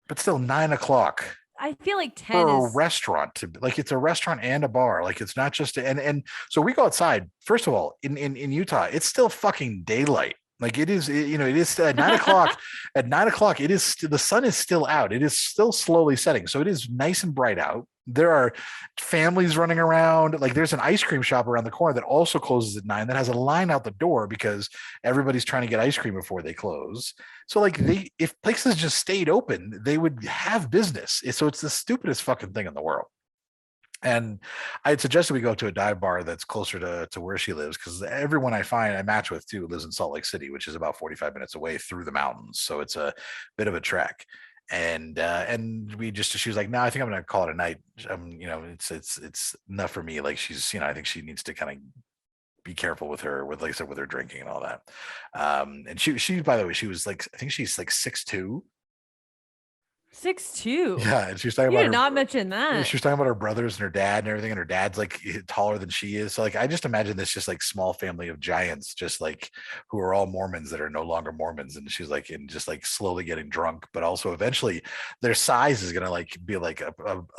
but still 9:00. I feel like 10 for is a restaurant like it's a restaurant and a bar. Like it's not just and so we go outside. First of all, in Utah, it's still fucking daylight. Like it is, it is at 9:00. At 9:00, it is the sun is still out. It is still slowly setting, so it is nice and bright out. There are families running around. Like there's an ice cream shop around the corner that also closes at 9 that has a line out the door because everybody's trying to get ice cream before they close. So like if places just stayed open, they would have business. So it's the stupidest fucking thing in the world. And I had suggested we go to a dive bar that's closer to where she lives because everyone I match with too lives in Salt Lake City, which is about 45 minutes away through the mountains. So it's a bit of a trek. And she was like, no, I think I'm gonna call it a night. It's enough for me. Like she's, I think she needs to kind of be careful with like I said, with her drinking and all that. And she by the way, she was like, I think she's like 6'2". 6'2". Yeah, and she was talking you about did not mention that. She was talking about her brothers and her dad and everything, and her dad's like taller than she is. So like I just imagine this just like small family of giants, just like who are all Mormons that are no longer Mormons. And she's like just like slowly getting drunk, but also eventually their size is gonna like be like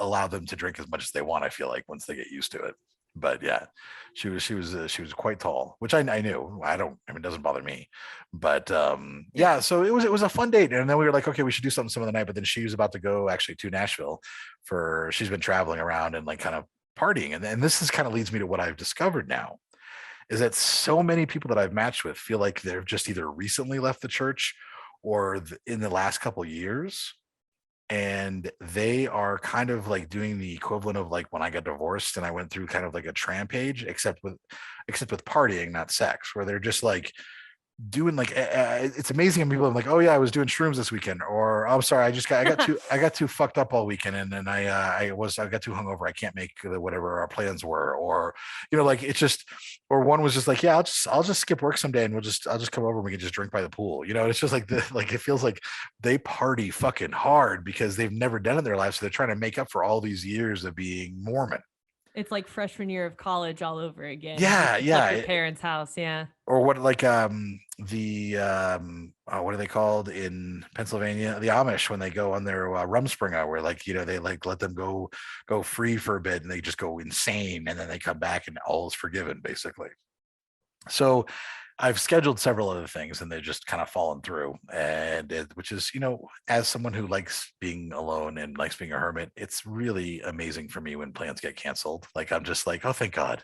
allow them to drink as much as they want. I feel like once they get used to it. But yeah, she was quite tall, which I knew. It doesn't bother me, but yeah. So it was a fun date, and then we were like, okay, we should do something some of the night. But then she was about to go actually to Nashville she's been traveling around and like kind of partying, and this is kind of leads me to what I've discovered now, is that so many people that I've matched with feel like they've just either recently left the church or in the last couple of years. And they are kind of like doing the equivalent of like when I got divorced and I went through kind of like a trampage, except with partying, not sex, where they're just like doing like it's amazing. And people are like, oh yeah, I was doing shrooms this weekend, or oh, I'm sorry, I got too fucked up all weekend, and then I got too hungover, I can't make whatever our plans were, or like it's just, or one was just like, yeah, I'll just skip work someday and I'll just come over and we can just drink by the pool. It's just like it feels like they party fucking hard because they've never done it in their life, so they're trying to make up for all these years of being Mormon. It's like freshman year of college all over again. Yeah, yeah. Your parents' house, yeah. Or what, like what are they called in Pennsylvania? The Amish, when they go on their Rumspringa, where like they like let them go free for a bit and they just go insane, and then they come back and all is forgiven, basically. So I've scheduled several other things and they've just kind of fallen through, which is, as someone who likes being alone and likes being a hermit, it's really amazing for me when plans get canceled. Like I'm just like, oh, thank God.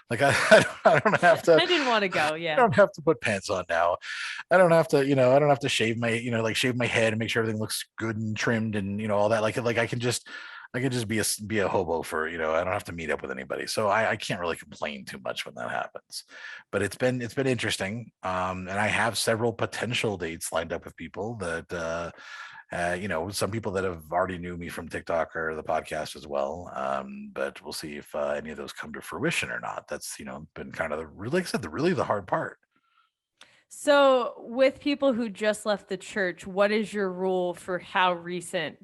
Like I don't have to. I didn't want to go. Yeah. I don't have to put pants on now. I don't have to, I don't have to shave my, shave my head and make sure everything looks good and trimmed and all that. Like I can just be a hobo for, I don't have to meet up with anybody. So I can't really complain too much when that happens, but it's been interesting. And I have several potential dates lined up with people that, some people that have already knew me from TikTok or the podcast as well. But we'll see if any of those come to fruition or not. That's, been kind of the hard part. So with people who just left the church, what is your rule for how recent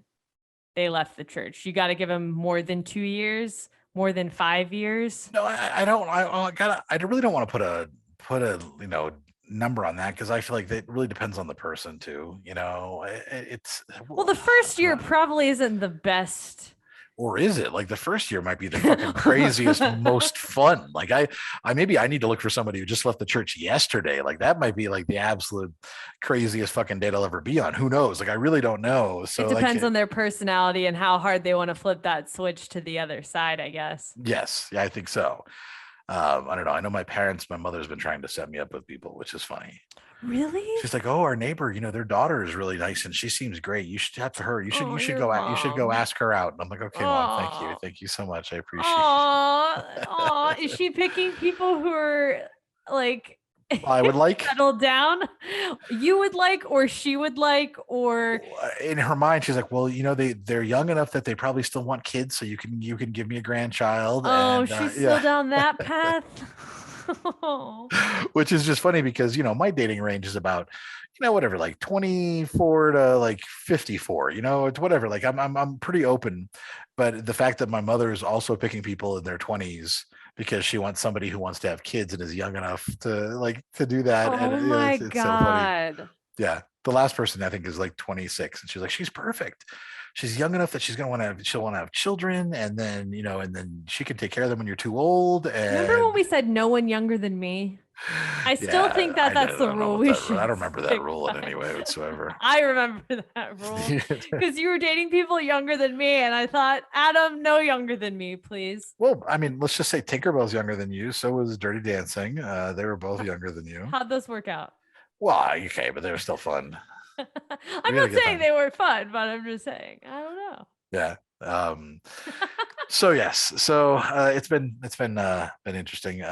they left the church? You got to give them more than 2 years, more than 5 years? No, I don't. I really don't want to put a number on that, because I feel like it really depends on the person too. It's well, the first year probably isn't the best. Or is it? Like the first year might be the fucking craziest, most fun. Like I maybe I need to look for somebody who just left the church yesterday. Like that might be like the absolute craziest fucking date I'll ever be on. Who knows? Like I really don't know. So It depends on their personality and how hard they want to flip that switch to the other side, I guess. yes, yeah, I think so. I don't know. I know my mother's been trying to set me up with people, which is funny. Really? She's like, oh, our neighbor, their daughter is really nice and she seems great. You should have her. You should go out. You should go ask her out. And I'm like, okay, Mom, thank you. Thank you so much. I appreciate it. Oh, is she picking people who are like I would like settled down? You would like, or she would like, or in her mind, she's like, well, they're young enough that they probably still want kids, so you can give me a grandchild. Oh, and, she's still down that path. Which is just funny because my dating range is about whatever, like 24 to like 54. It's whatever. Like I'm pretty open, but the fact that my mother is also picking people in their 20s because she wants somebody who wants to have kids and is young enough to do that. Oh and my it's God. so funny. Yeah, the last person I think is like 26, and she's like, she's perfect. She's young enough that she'll want to have children, and then and then she can take care of them when you're too old. And remember when we said no one younger than me? I still think that's the rule we should. I don't remember that rule in any way whatsoever. I remember that rule because you were dating people younger than me, and I thought, Adam, no younger than me, please. Well, I mean, let's just say Tinkerbell's younger than you. So was Dirty Dancing. They were both younger than you. How'd those work out? Well, okay, but they were still fun. I'm not saying they were fun, but I'm just saying, I don't know. Yeah. So yes, so it's been interesting.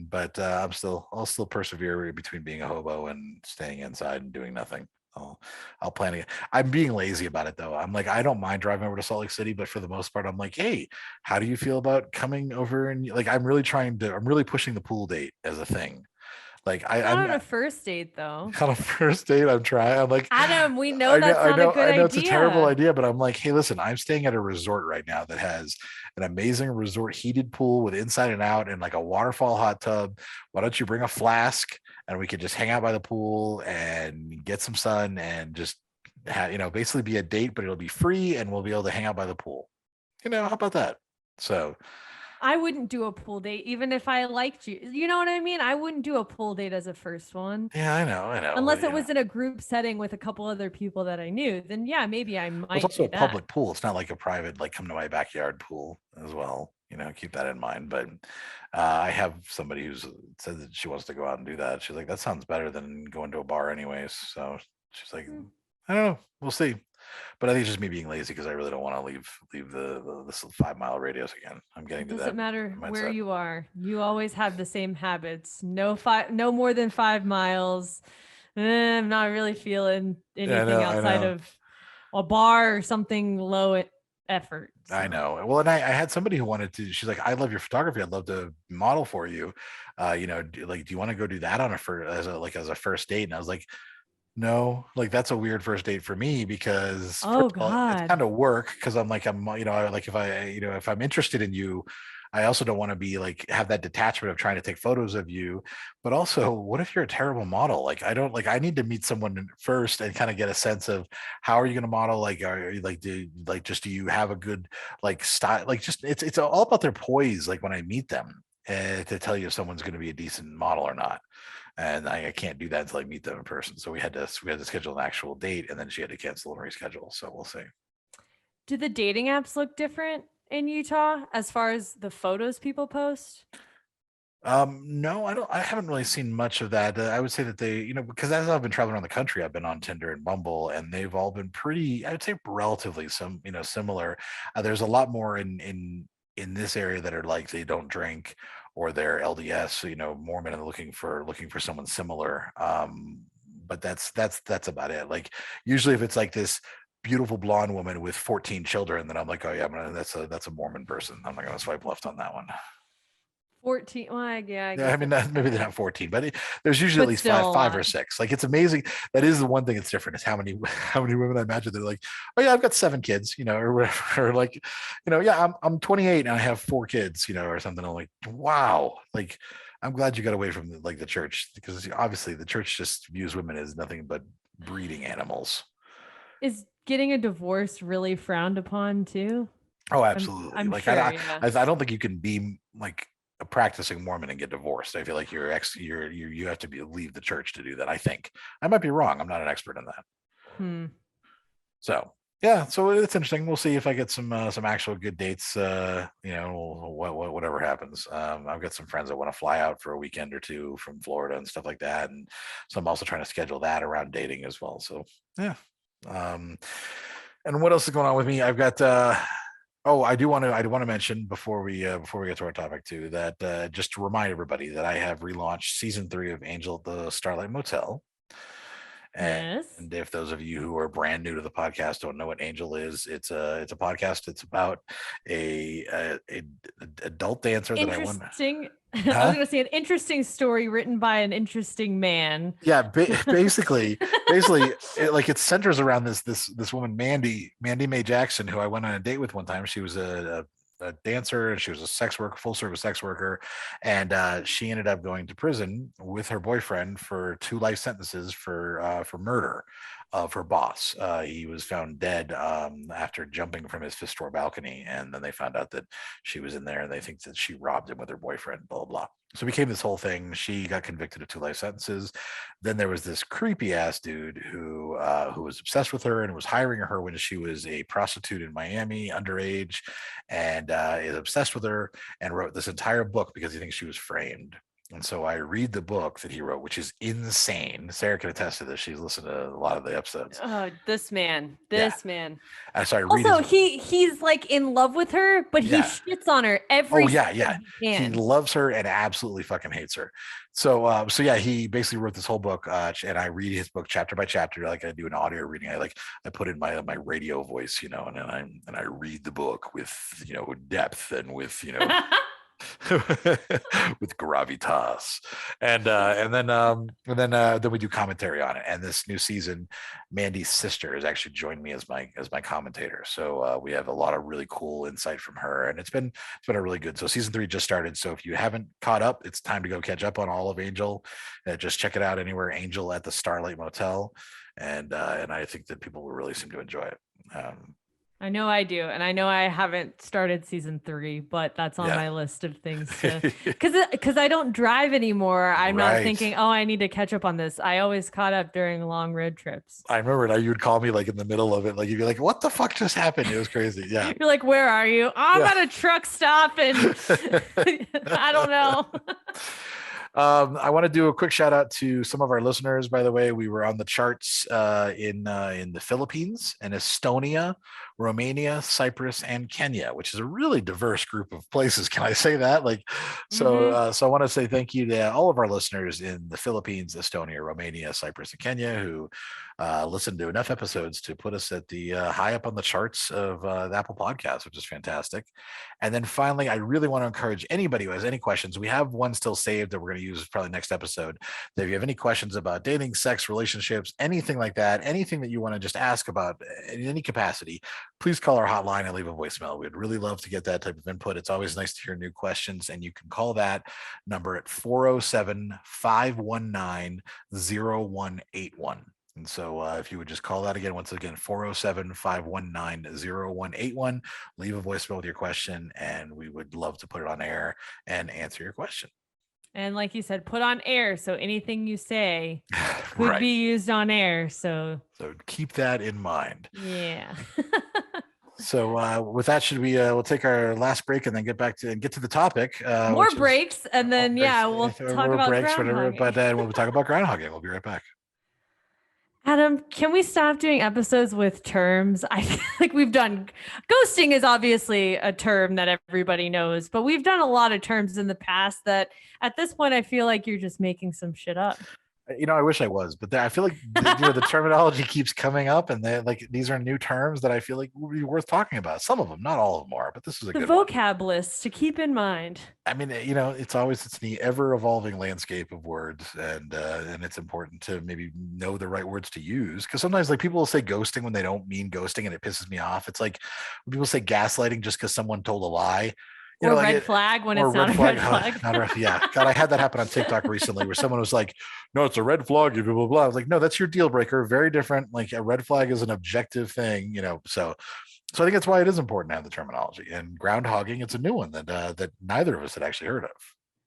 But I'll still persevere between being a hobo and staying inside and doing nothing. I'll plan again. I'm being lazy about it though. I'm like, I don't mind driving over to Salt Lake City, but for the most part, I'm like, hey, how do you feel about coming over? And like, I'm really pushing the pool date as a thing. Like I'm on a first date though. On a first date, I'm trying. I'm like, Adam, we know that's not a good idea. I know it's a terrible idea, but I'm like, hey, listen, I'm staying at a resort right now that has an amazing resort heated pool with inside and out and like a waterfall hot tub. Why don't you bring a flask and we could just hang out by the pool and get some sun and just basically be a date, but it'll be free and we'll be able to hang out by the pool. How about that? So I wouldn't do a pool date, even if I liked you. You know what I mean? I wouldn't do a pool date as a first one. Yeah, I know. Unless it was in a group setting with a couple other people that I knew, then yeah, maybe I might. It's also a public pool. It's not like a private, like come to my backyard pool as well. Keep that in mind. But I have somebody who's said that she wants to go out and do that. She's like, that sounds better than going to a bar anyways. So she's like, I don't know. We'll see. But I think it's just me being lazy because I really don't want to leave this 5 mile radius again. I'm getting to that. Doesn't matter where you are. You always have the same habits. No more than 5 miles. I'm not really feeling anything outside of a bar or something low effort. So. I know. Well, and I had somebody who wanted to. She's like, I love your photography. I'd love to model for you. Do you want to go do that as a first date? And I was like, no, like that's a weird first date for me because it's kind of work because if I'm interested in you, I also don't want to be like have that detachment of trying to take photos of you. But also, what if you're a terrible model? Like I need to meet someone first and kind of get a sense of how are you going to model? Like do you have a good like style? Like just it's all about their poise. Like when I meet them to tell you if someone's going to be a decent model or not. And I can't do that until I meet them in person. So we had to schedule an actual date, and then she had to cancel and reschedule. So we'll see. Do the dating apps look different in Utah as far as the photos people post? No, I haven't really seen much of that. I would say that they, because as I've been traveling around the country, I've been on Tinder and Bumble, and they've all been pretty, I would say relatively similar. There's a lot more in this area that are like they don't drink or they're LDS, Mormon and looking for someone similar. But that's about it. Like usually if it's like this beautiful blonde woman with 14 children, then I'm like, oh yeah, that's a Mormon person. I'm not gonna swipe left on that one. 14. Well, yeah. I mean, maybe they're not 14, but there's usually at least five or six. Like it's amazing. That is the one thing that's different is how many women I imagine they're like, oh yeah, I've got 7 kids, or whatever. Or like, yeah, I'm 28 and I have 4 kids, or something. I'm like, wow. Like, I'm glad you got away from the church because obviously the church just views women as nothing but breeding animals. Is getting a divorce really frowned upon too? Oh, absolutely. I'm Like sure. I don't think you can be like a practicing Mormon and get divorced. I feel like you have to leave the church to do that. I think I might be wrong. I'm not an expert in that. So yeah, so it's interesting. We'll see if I get some actual good dates. Whatever happens. I've got some friends that want to fly out for a weekend or two from Florida and stuff like that, and so I'm also trying to schedule that around dating as well. So yeah. And what else is going on with me? I've got. I do want to mention before we get to our topic too that just to remind everybody that I have relaunched season 3 of Angel at the Starlight Motel. And if those of you who are brand new to the podcast don't know what Angel is, it's a podcast. It's about a adult dancer that I want. Interesting. I was going to say an interesting story written by an interesting man. Yeah, basically, it centers around this woman, Mandy Mae Jackson, who I went on a date with one time. She was a dancer, and she was a full service sex worker, and she ended up going to prison with her boyfriend for 2 life sentences for murder of her boss. He was found dead after jumping from his 5th floor balcony, and then they found out that she was in there, and they think that she robbed him with her boyfriend, blah, blah, blah. So it became this whole thing. She got convicted of 2 life sentences. Then there was this creepy ass dude who was obsessed with her and was hiring her when she was a prostitute in Miami, underage, and is obsessed with her and wrote this entire book because he thinks she was framed. And so I read the book that he wrote, which is insane. Sarah can attest to this. She's listened to a lot of the episodes. Oh, this man. And so I read also, he's like in love with her, but he shits on her every. Oh yeah. He loves her and absolutely fucking hates her. So he basically wrote this whole book, and I read his book chapter by chapter, like I do an audio reading. I put in my radio voice, and I read the book with depth and with with gravitas, and then we do commentary on it. And this new season, Mandy's sister has actually joined me as my commentator. So we have a lot of really cool insight from her, and it's been a really good. So season 3 just started. So if you haven't caught up, it's time to go catch up on all of Angel. Just check it out anywhere, Angel at the Starlight Motel, and I think that people will really seem to enjoy it. I know I do. And I know I haven't started season 3, but that's on my list of things because I don't drive anymore. I'm not thinking, I need to catch up on this. I always caught up during long road trips. I remember now you would call me like in the middle of it. Like you'd be like, what the fuck just happened? It was crazy. Yeah. You're like, where are you? I'm at a truck stop and I don't know. I want to do a quick shout out to some of our listeners. By the way, we were on the charts in the Philippines and Estonia, Romania, Cyprus, and Kenya, which is a really diverse group of places. Can I say that? So I want to say thank you to all of our listeners in the Philippines, Estonia, Romania, Cyprus, and Kenya who listened to enough episodes to put us at the high up on the charts of the Apple Podcast, which is fantastic. And then finally, I really want to encourage anybody who has any questions. We have one still saved that we're going to use probably next episode. That if you have any questions about dating, sex, relationships, anything like that, anything that you want to just ask about in any capacity, please call our hotline and leave a voicemail. We'd really love to get that type of input. It's always nice to hear new questions, and you can call that number at 407-519-0181. And so if you would just call that again, once again, 407-519-0181, leave a voicemail with your question, and we would love to put it on air and answer your question. And like you said, put on air. So anything you say could be used on air. So keep that in mind. Yeah. So with that, we'll take our last break and then get to the topic. More breaks. And then, we'll talk about groundhogging. But then we'll talk about groundhogging. We'll be right back. Adam, can we stop doing episodes with terms? I feel like we've done ghosting is obviously a term that everybody knows, but we've done a lot of terms in the past that at this point, I feel like you're just making some shit up. I wish I was, but I feel like the terminology keeps coming up, and these are new terms that I feel like would be worth talking about. Some of them, not all of them are, but this is a good vocab list to keep in mind. I mean, it's the ever evolving landscape of words, and it's important to maybe know the right words to use, because sometimes people will say ghosting when they don't mean ghosting, and it pisses me off. It's like when people say gaslighting just because someone told a lie. Or red flag when it's not a red flag. Yeah. God, I had that happen on TikTok recently where someone was like, no, it's a red flag, blah, blah, blah. I was like, no, that's your deal breaker. Very different. Like a red flag is an objective thing, so So I think that's why it is important to have the terminology. And groundhogging, it's a new one that neither of us had actually heard of.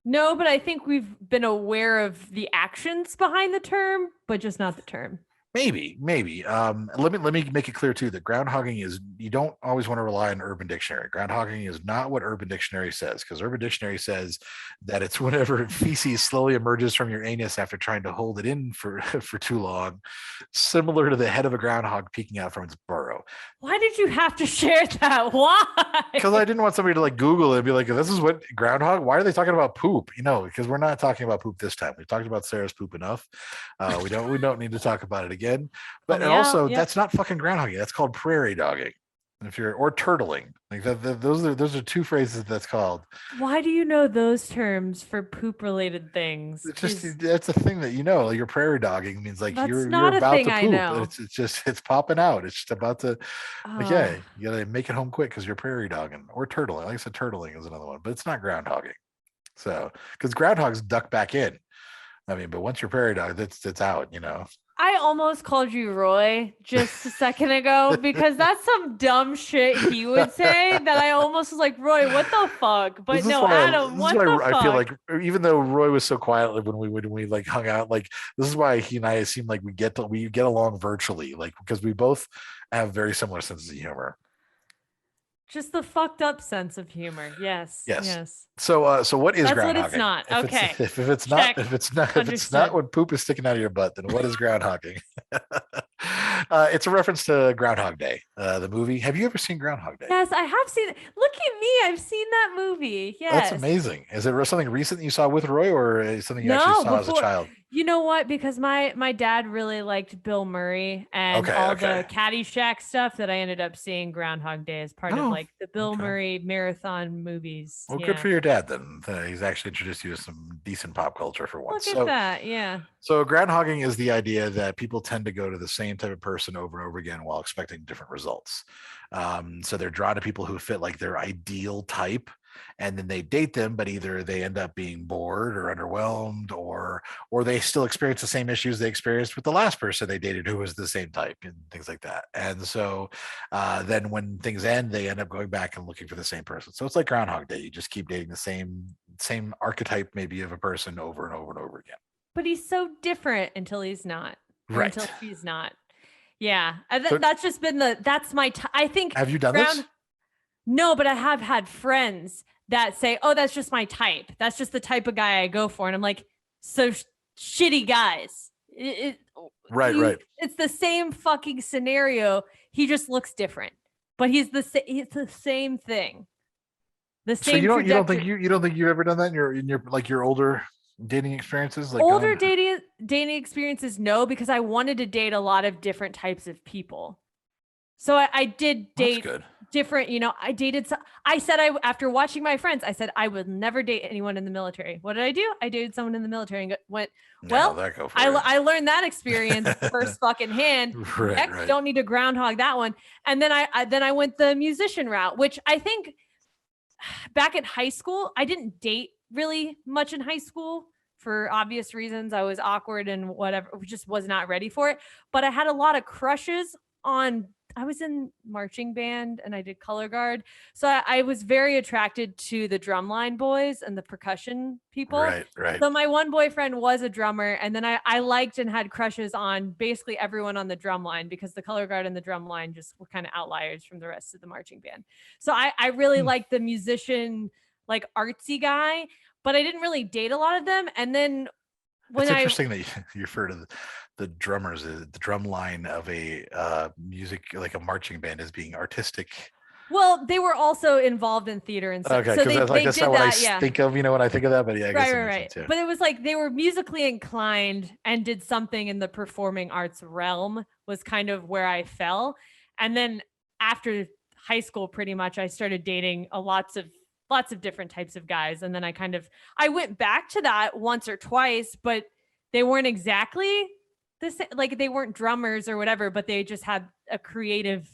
No, but I think we've been aware of the actions behind the term, but just not the term. Maybe. Let me make it clear too that groundhogging is, you don't always want to rely on Urban Dictionary. Groundhogging is not what Urban Dictionary says, because Urban Dictionary says that it's whenever feces slowly emerges from your anus after trying to hold it in for too long, similar to the head of a groundhog peeking out from its burrow. Why did you have to share that? Why? Because I didn't want somebody to like Google it and be like, this is what groundhog, why are they talking about poop? Because we're not talking about poop this time. We've talked about Sarah's poop enough. We don't need to talk about it again. But that's not fucking groundhogging. That's called prairie dogging. Or turtling. Like those are two phrases that's called. Why do you know those terms for poop related things? It's just that's a thing that like your prairie dogging means like you're about to poop. I know. It's popping out. It's just about to you gotta make it home quick because you're prairie dogging or turtling. Like I said, turtling is another one, but it's not groundhogging. So because groundhogs duck back in. But once you're prairie dog, it's out, I almost called you Roy just a second ago because that's some dumb shit he would say that I almost was like, Roy, what the fuck? But no, Adam, what the fuck? I feel like even though Roy was so quiet when we like hung out, like this is why he and I seem like we get along virtually, like because we both have very similar senses of humor. Just the fucked up sense of humor. Yes. So what is groundhogging? That's what it's not. Okay. If it's not when poop is sticking out of your butt, then what is groundhogging? It's a reference to Groundhog Day, the movie. Have you ever seen Groundhog Day? Yes, I have seen it. Look at me. I've seen that movie. Yes. That's amazing. Is it something recent you saw with Roy or something you actually saw as a child? You know what? Because my dad really liked Bill Murray and the Caddyshack stuff that I ended up seeing Groundhog Day as part of like the Bill Murray marathon movies. Well, good for your dad then. He's actually introduced you to some decent pop culture for once. Look at that. Yeah. So groundhogging is the idea that people tend to go to the same type of person over and over again while expecting different results. So they're drawn to people who fit like their ideal type. And then they date them, but either they end up being bored or underwhelmed, or they still experience the same issues they experienced with the last person they dated who was the same type and things like that. And so then when things end, they end up going back and looking for the same person. So it's like Groundhog Day. You just keep dating the same archetype maybe of a person over and over and over again. But he's so different until he's not. Right. Until she's not. Yeah. That's just been that's my I think. Have you done this? No, but I have had friends that say, oh, that's just my type. That's just the type of guy I go for. And I'm like, so shitty guys. Right. It's the same fucking scenario. He just looks different, but it's the same thing. The same. So you don't think you've ever done that in your older dating experiences? Like older dating experiences, no, because I wanted to date a lot of different types of people. So I did date different, I said after watching my friends, I said I would never date anyone in the military. What did I do? I dated someone in the military and I learned that experience first fucking hand. Right. Don't need to groundhog that one. And then I went the musician route, which I think back in high school, I didn't date really much in high school for obvious reasons. I was awkward and whatever, just was not ready for it. But I had a lot of crushes I was in marching band and I did color guard. So I was very attracted to the drumline boys and the percussion people. Right. So my one boyfriend was a drummer. And then I liked and had crushes on basically everyone on the drum line because the color guard and the drum line just were kind of outliers from the rest of the marching band. So I really liked the musician, like artsy guy, but I didn't really date a lot of them. And then it's interesting that you refer to the drummers, the drum line of a music, like a marching band, as being artistic. Well, they were also involved in theater and stuff. Okay, because that's not what I think of, when I think of that. But yeah, I guess right. Sense, yeah. But it was like they were musically inclined and did something in the performing arts realm was kind of where I fell. And then after high school, pretty much, I started dating lots of different types of guys. And then I went back to that once or twice, but they weren't exactly the same, like they weren't drummers or whatever, but they just had a creative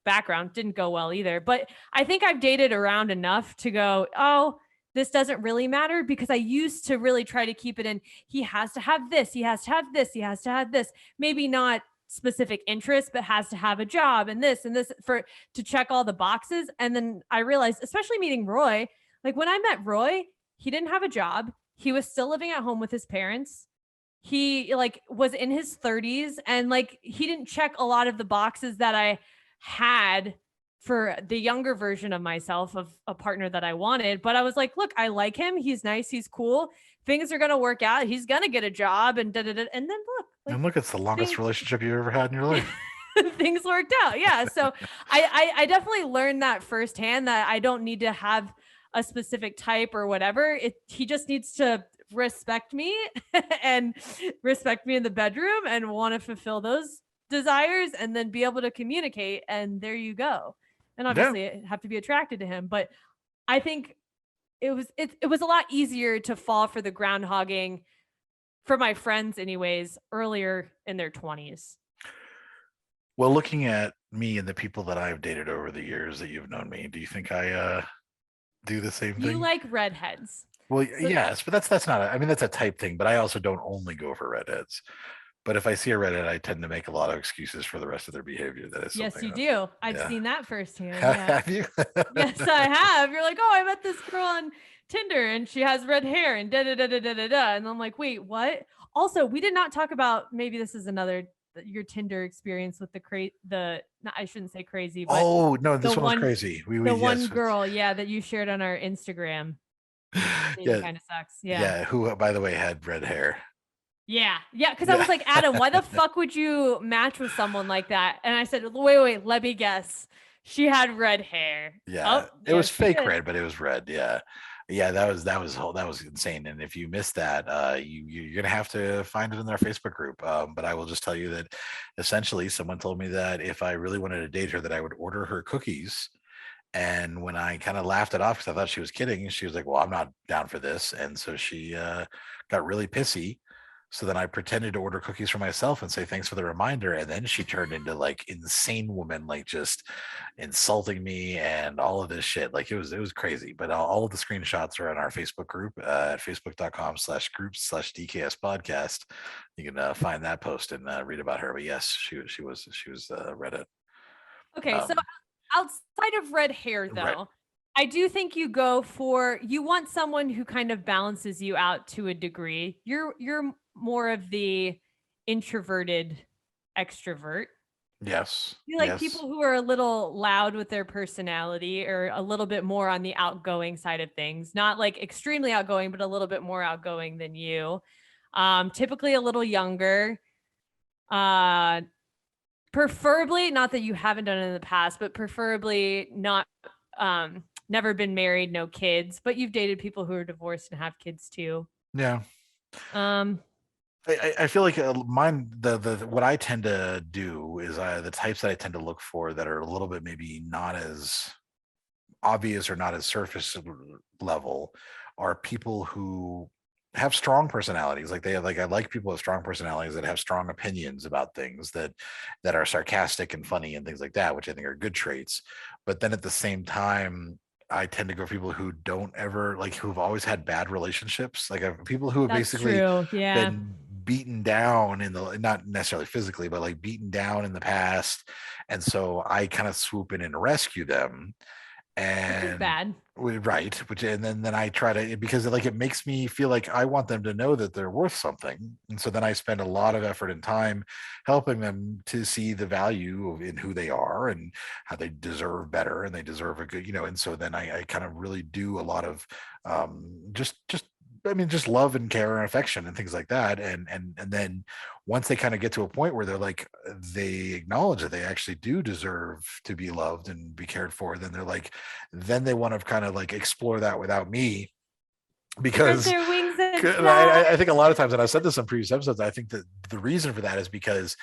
background. Didn't go well either. But I think I've dated around enough to go, oh, this doesn't really matter, because I used to really try to keep it in. He has to have this. He has to have this. He has to have this. Maybe not specific interests, but has to have a job and this to check all the boxes. And then I realized, especially meeting Roy, like when I met Roy, he didn't have a job. He was still living at home with his parents. He like was in his 30s, and like he didn't check a lot of the boxes that I had for the younger version of myself, of a partner that I wanted. But I was like, look, I like him. He's nice. He's cool. Things are going to work out. He's going to get a job and and then look. Like, and look, it's the longest relationship you've ever had in your life. Things worked out. Yeah. So I definitely learned that firsthand, that I don't need to have a specific type or whatever. He just needs to respect me and respect me in the bedroom and want to fulfill those desires, and then be able to communicate. And there you go. And obviously have to be attracted to him. But I think it was a lot easier to fall for the groundhogging for my friends anyways, earlier in their 20s. Well, looking at me and the people that I've dated over the years that you've known me, do you think I do the same thing? You like redheads. Well, yes, but that's not I mean, that's a type thing, but I also don't only go for redheads. But if I see a redhead, I tend to make a lot of excuses for the rest of their behavior. That is yes, you that, do. I've seen that firsthand. Yeah. Have you? Yes, I have. You're like, oh, I met this girl on Tinder and she has red hair and da da da da da da da. And I'm like, wait, what? Also, we did not talk about, maybe this is another, your Tinder experience with I shouldn't say crazy, but oh no, this one was crazy. One girl, that you shared on our Instagram. Yeah, kind of sucks. Yeah. Yeah, who by the way had red hair. Yeah. Because I was like, Adam, why the fuck would you match with someone like that? And I said, wait, let me guess. She had red hair. Yeah. It was fake red, but it was red. Yeah. Yeah, that was insane. And if you missed that, you're gonna have to find it in their Facebook group. But I will just tell you that essentially someone told me that if I really wanted to date her, that I would order her cookies. And when I kind of laughed it off because I thought she was kidding, she was like, well, I'm not down for this. And so she got really pissy. So then I pretended to order cookies for myself and say, thanks for the reminder. And then she turned into like insane woman, like just insulting me and all of this shit. Like it was crazy. But all of the screenshots are in our Facebook group at facebook.com/groups/DKS podcast. You can find that post and read about her. But yes, she was Reddit. Okay. So outside of red hair though, right. I do think you want someone who kind of balances you out to a degree. You're more of the introverted extrovert. Yes. You like people who are a little loud with their personality, or a little bit more on the outgoing side of things. Not like extremely outgoing, but a little bit more outgoing than you. Typically a little younger. Preferably, not that you haven't done it in the past, but preferably not never been married, no kids, but you've dated people who are divorced and have kids too. Yeah. I feel like mine, what I tend to do is the types that I tend to look for that are a little bit maybe not as obvious or not as surface level are people who have strong personalities. I like people with strong personalities that have strong opinions about things, that are sarcastic and funny and things like that, which I think are good traits. But then at the same time, I tend to go for people who don't ever who've always had bad relationships, people who have basically been beaten down not necessarily physically, but like beaten down in the past. And so I kind of swoop in and rescue them. And bad. Right. And then I try to, because it makes me feel like I want them to know that they're worth something. And so then I spend a lot of effort and time helping them to see the value in who they are and how they deserve better, and they deserve a good, and so then I kind of really do a lot of just love and care and affection and things like that. And then once they kind of get to a point where they acknowledge that they actually do deserve to be loved and be cared for, then they want to kind of explore that without me, because I think a lot of times, and I said this on previous episodes, I think that the reason for that is because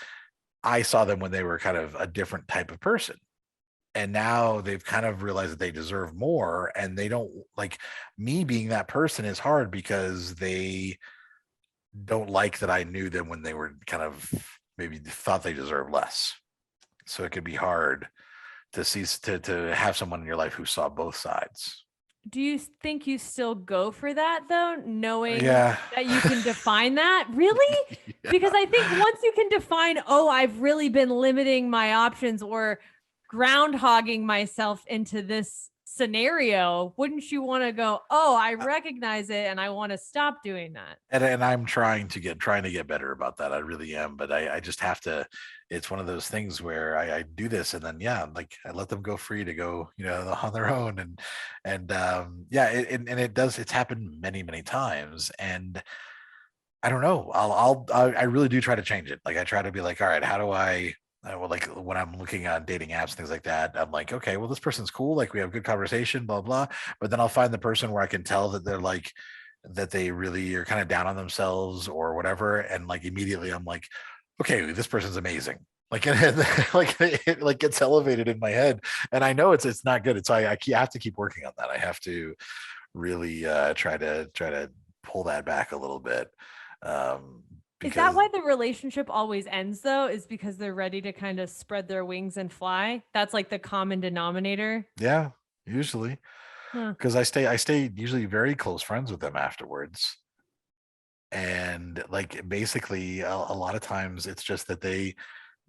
I saw them when they were kind of a different type of person. And now they've kind of realized that they deserve more, and they don't me being that person is hard because they don't like that I knew them when they were kind of maybe thought they deserved less. So it could be hard to see, to have someone in your life who saw both sides, do you think you still go for that though, knowing Yeah. that you can define that? Really? Yeah. Because I think once you can define, oh, I've really been limiting my options or groundhogging myself into this scenario, wouldn't you want to go, oh, I recognize it and I want to stop doing that? And I'm trying to get better about that. I really am, but I just have to. It's one of those things where I do this, and then like I let them go free to go, on their own, and yeah, and it does. It's happened many times, and I don't know. I really do try to change it. Like I try to be like, all right, how do I? Well, like when I'm looking on dating apps, things like that, I'm like, okay, well, this person's cool. Like we have good conversation, blah blah. But then I'll find the person where I can tell that they're like that they really are kind of down on ththemselves or whatever, and like immediately I'm like, okay, this person's amazing. Like it like gets elevated in my head, and I know it's not good. It's I have to keep working on that. I have to really try to pull that back a little bit. Is that Because why the relationship always ends though? Is because they're ready to kind of spread their wings and fly? That's like the common denominator. yeah, usually Huh. because I stay usually very close friends with them afterwards, and like basically a lot of times it's just that they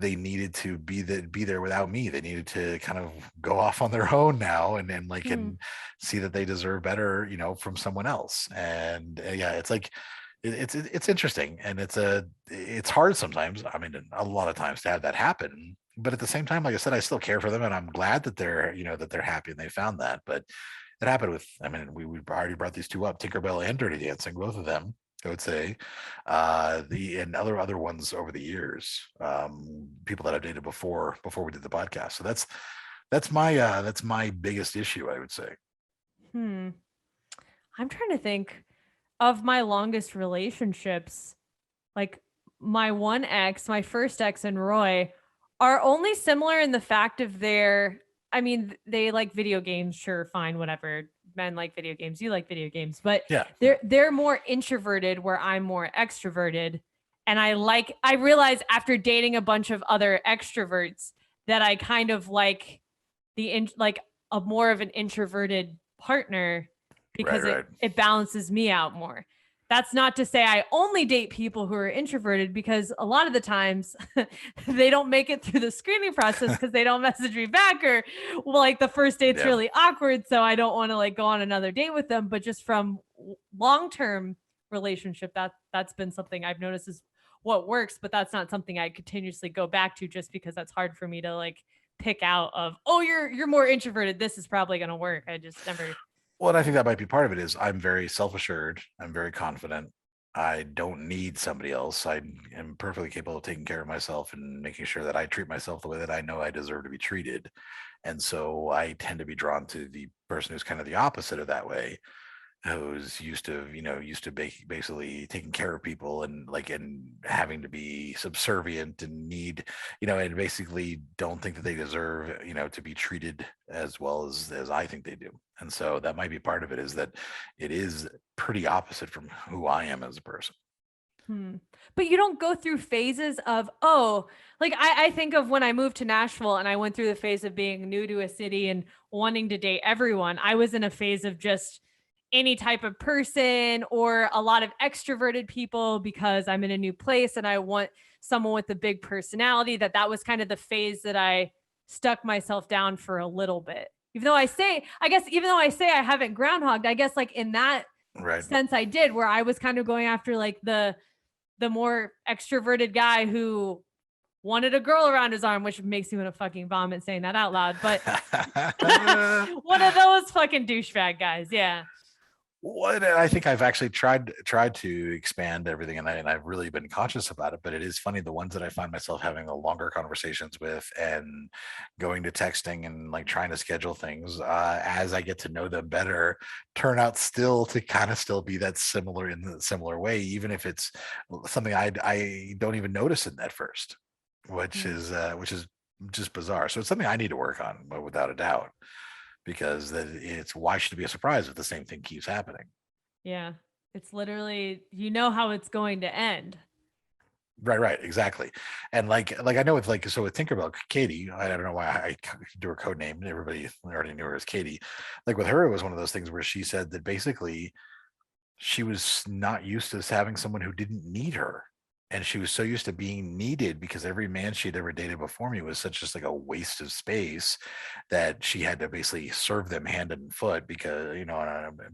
needed to be there without me. They needed to kind of go off on their own now and like Hmm. and see that they deserve better, from someone else. And yeah, it's like it's interesting, and it's hard sometimes. I mean, a lot of times to have that happen. But at the same time, like I said, I still care for them, and I'm glad that they're happy and they found that. But it happened with, I mean, we already brought these two up, Tinkerbell and Dirty Dancing, both of them. I would say, the and other ones over the years, people that I've dated before we did the podcast. So that's my biggest issue, I would say. Hmm. I'm trying to think of my longest relationships. Like my first ex and Roy are only similar in the fact of I mean, they like video games, sure, fine, whatever. Men like video games, you like video games, but Yeah, they're more introverted where I'm more extroverted. And I realized after dating a bunch of other extroverts that I kind of like like a more of an introverted partner right, because it right. it balances me out more. That's not to say I only date people who are introverted because a lot of the times they don't make it through the screening process because they don't message me back or well, like the first date's Yeah, really awkward. So I don't want to like go on another date with them. But just from long-term relationship, that's been something I've noticed is what works, but that's not something I continuously go back to just because that's hard for me to like pick out of, oh, you're more introverted. This is probably gonna work. I just never. well, and I think that might be part of it. Is I'm very self-assured, I'm very confident. I don't need somebody else. I am perfectly capable of taking care of myself and making sure that I treat myself the way that I know I deserve to be treated. And so I tend to be drawn to the person who's kind of the opposite of that way, who's used to basically taking care of people and like and having to be subservient and need, and basically don't think that they deserve, to be treated as well as I think they do. And so that might be part of it, is that it is pretty opposite from who I am as a person. Hmm. But you don't go through phases of, oh, like I think of when I moved to Nashville and I went through the phase of being new to a city and wanting to date everyone. I was in a phase of just any type of person or a lot of extroverted people because I'm in a new place and I want someone with a big personality. That was kind of the phase that I stuck myself down for a little bit. Even though I say I haven't groundhogged, I guess like in that Right. sense I did, where I was kind of going after like the more extroverted guy who wanted a girl around his arm, which makes me want to fucking vomit saying that out loud. But one of those fucking douchebag guys. Yeah. What I think I've actually tried to expand everything, and I've really been conscious about it. But it is funny, the ones that I find myself having the longer conversations with and going to texting and like trying to schedule things, as I get to know them better, turn out still to kind of still be that similar in the similar way, even if it's something I don't even notice in at first, which is just bizarre. So it's something I need to work on, without a doubt, because it's, why should it be a surprise if the same thing keeps happening? Yeah. It's literally, you know how it's going to end. Right, exactly. And like I know it's like, so with Tinkerbell, Katie, I don't know why I do her code name. Everybody already knew her as Katie. Like with her, it was one of those things where she said that basically she was not used to having someone who didn't need her. And she was so used to being needed because every man she'd ever dated before me was such just like a waste of space that she had to basically serve them hand and foot because,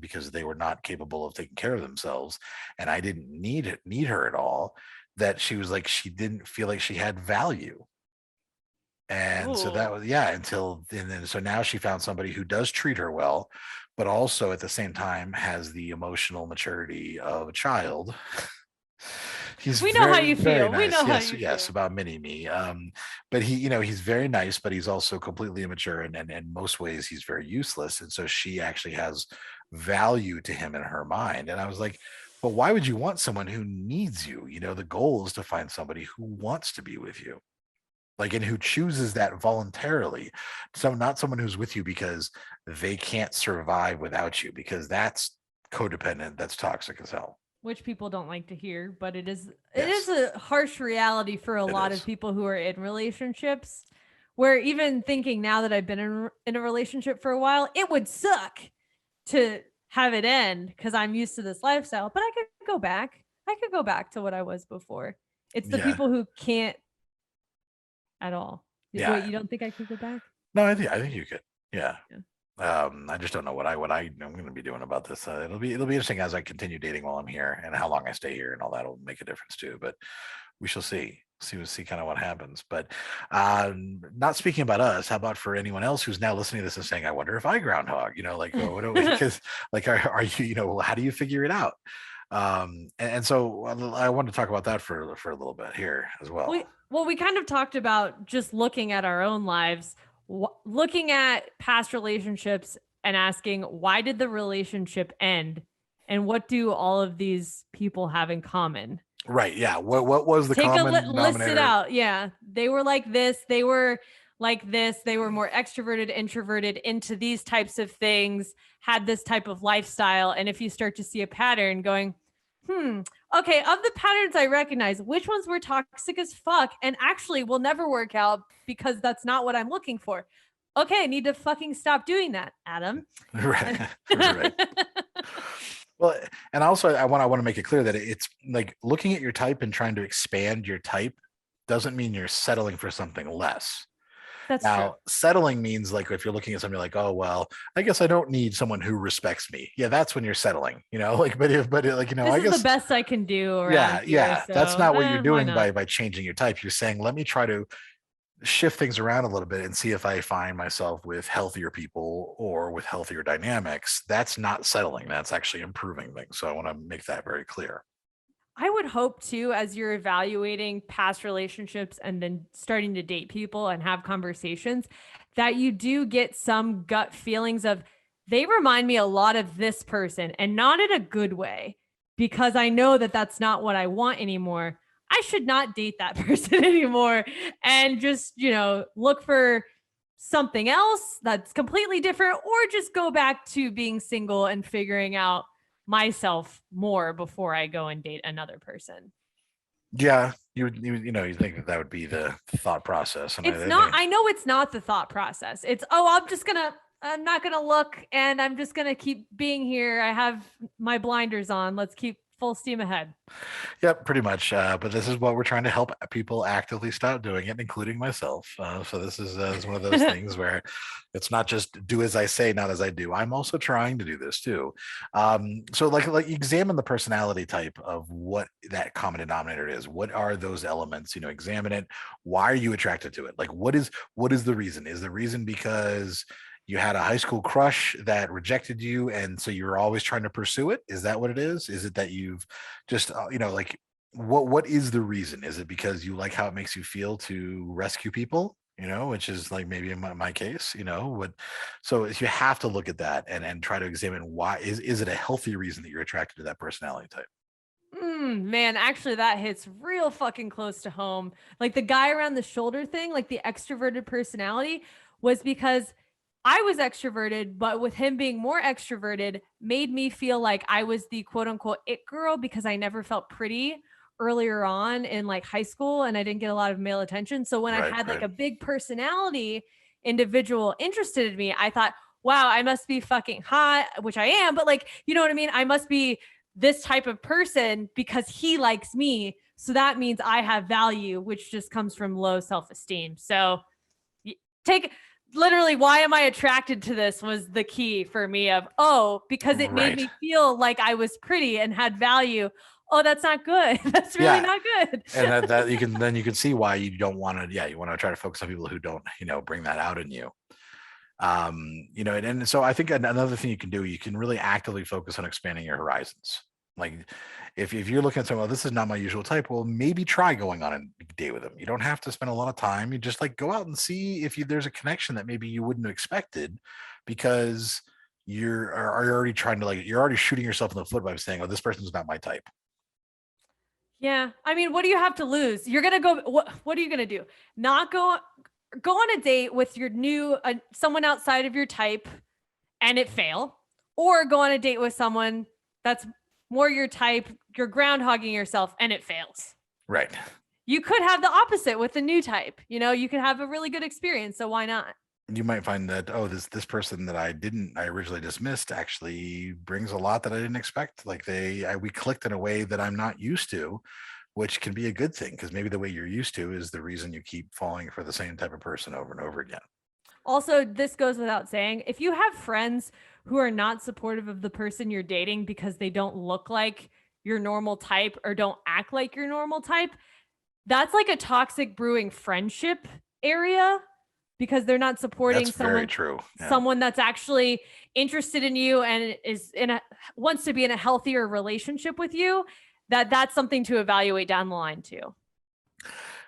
because they were not capable of taking care of themselves. And I didn't need her at all. That she was like, she didn't feel like she had value. And so that was, and then so now she found somebody who does treat her well, but also at the same time has the emotional maturity of a child. We know how you feel. Nice. We know yes, how you yes, feel. about mini me. But he's very nice, but he's also completely immature, and in most ways he's very useless. And so she actually has value to him in her mind. And I was like, but why would you want someone who needs you? The goal is to find somebody who wants to be with you, like, and who chooses that voluntarily. So not someone who's with you because they can't survive without you, because that's codependent. That's toxic as hell. Which people don't like to hear, but it is Yes. a harsh reality for a lot of people who are in relationships, where even thinking now that I've been in a relationship for a while, it would suck to have it end because I'm used to this lifestyle, but I could go back. I could go back to what I was before. It's the people who can't at all. Yeah. Wait, you don't think I could go back? No, I think you could. Yeah. I just don't know what I'm going to be doing about this. It'll be interesting as I continue dating while I'm here, and how long I stay here, and all that will make a difference too. But we shall see kind of what happens. But not speaking about us, how about for anyone else who's now listening to this and saying, I wonder if I groundhog, like, what do we, because like, are you, how do you figure it out? And so I want to talk about that for a little bit here as well. Well, we kind of talked about just looking at our own lives, looking at past relationships and asking, why did the relationship end? And what do all of these people have in common? Right. Yeah. What was the common denominator? List it out. Yeah. They were like this. They were like this. They were more extroverted, introverted, into these types of things, had this type of lifestyle. And if you start to see a pattern going, okay, of the patterns I recognize, which ones were toxic as fuck and actually will never work out because that's not what I'm looking for. Okay, I need to fucking stop doing that, Adam. Right. Well, and also I want to make it clear that it's like looking at your type and trying to expand your type doesn't mean you're settling for something less. That's now, true. Settling means like if you're looking at something like, oh, well, I guess I don't need someone who respects me. Yeah, that's when you're settling, like, but this I guess the best I can do around here, so, that's not what you're doing by changing your type. You're saying, let me try to shift things around a little bit and see if I find myself with healthier people or with healthier dynamics. That's not settling. That's actually improving things. So I want to make that very clear. I would hope too, as you're evaluating past relationships and then starting to date people and have conversations, that you do get some gut feelings of, they remind me a lot of this person, and not in a good way, because I know that that's not what I want anymore. I should not date that person anymore, and just, look for something else that's completely different, or just go back to being single and figuring out myself more before I go and date another person. Yeah, you think that would be the thought process. And I know it's not the thought process. It's, I'm not gonna look, and I'm just gonna keep being here. I have my blinders on. Let's keep full steam ahead. Yep, pretty much. But this is what we're trying to help people actively stop doing it, including myself. So this is one of those things where it's not just do as I say, not as I do. I'm also trying to do this too. So like examine the personality type of what that common denominator is. What are those elements? Examine it. Why are you attracted to it? Like what is the reason? Is the reason because you had a high school crush that rejected you, and so you're always trying to pursue it? Is that what it is? Is it that you've just, like, what is the reason? Is it because you like how it makes you feel to rescue people, which is like maybe in my case, so you have to look at that and try to examine why. Is it a healthy reason that you're attracted to that personality type? Man, actually that hits real fucking close to home. Like the guy around the shoulder thing, like the extroverted personality, was because I was extroverted, but with him being more extroverted made me feel like I was the quote unquote it girl because I never felt pretty earlier on in like high school and I didn't get a lot of male attention. So when I Right, had like right. a big personality individual interested in me, I thought, wow, I must be fucking hot, which I am, but like, you know what I mean? I must be this type of person because he likes me. So that means I have value, which just comes from low self-esteem. So take literally, why am I attracted to this was the key for me of, oh, because it made Right. me feel like I was pretty and had value. Oh, that's not good. That's really Yeah. not good. And that you can see why you don't want to, you want to try to focus on people who don't, bring that out in you. And so I think another thing you can do, you can really actively focus on expanding your horizons. Like if you're looking at someone, well, this is not my usual type, well, maybe try going on a date with them. You don't have to spend a lot of time. You just like go out and see if there's a connection that maybe you wouldn't have expected, because you're already trying to you're already shooting yourself in the foot by saying, oh, this person's not my type. Yeah. I mean, what do you have to lose? You're going to go, what are you going to do? Not go on a date with your new, someone outside of your type and it fail, or go on a date with someone that's more your type, you're groundhogging yourself and it fails. Right. You could have the opposite with the new type. You could have a really good experience. So why not? You might find that, oh, this person that I originally dismissed actually brings a lot that I didn't expect. Like we clicked in a way that I'm not used to, which can be a good thing, because maybe the way you're used to is the reason you keep falling for the same type of person over and over again. Also, this goes without saying, if you have friends who are not supportive of the person you're dating because they don't look like your normal type or don't act like your normal type, that's like a toxic brewing friendship area, because they're not supporting That's very true. Yeah. someone that's actually interested in you and wants to be in a healthier relationship with you. That's something to evaluate down the line too.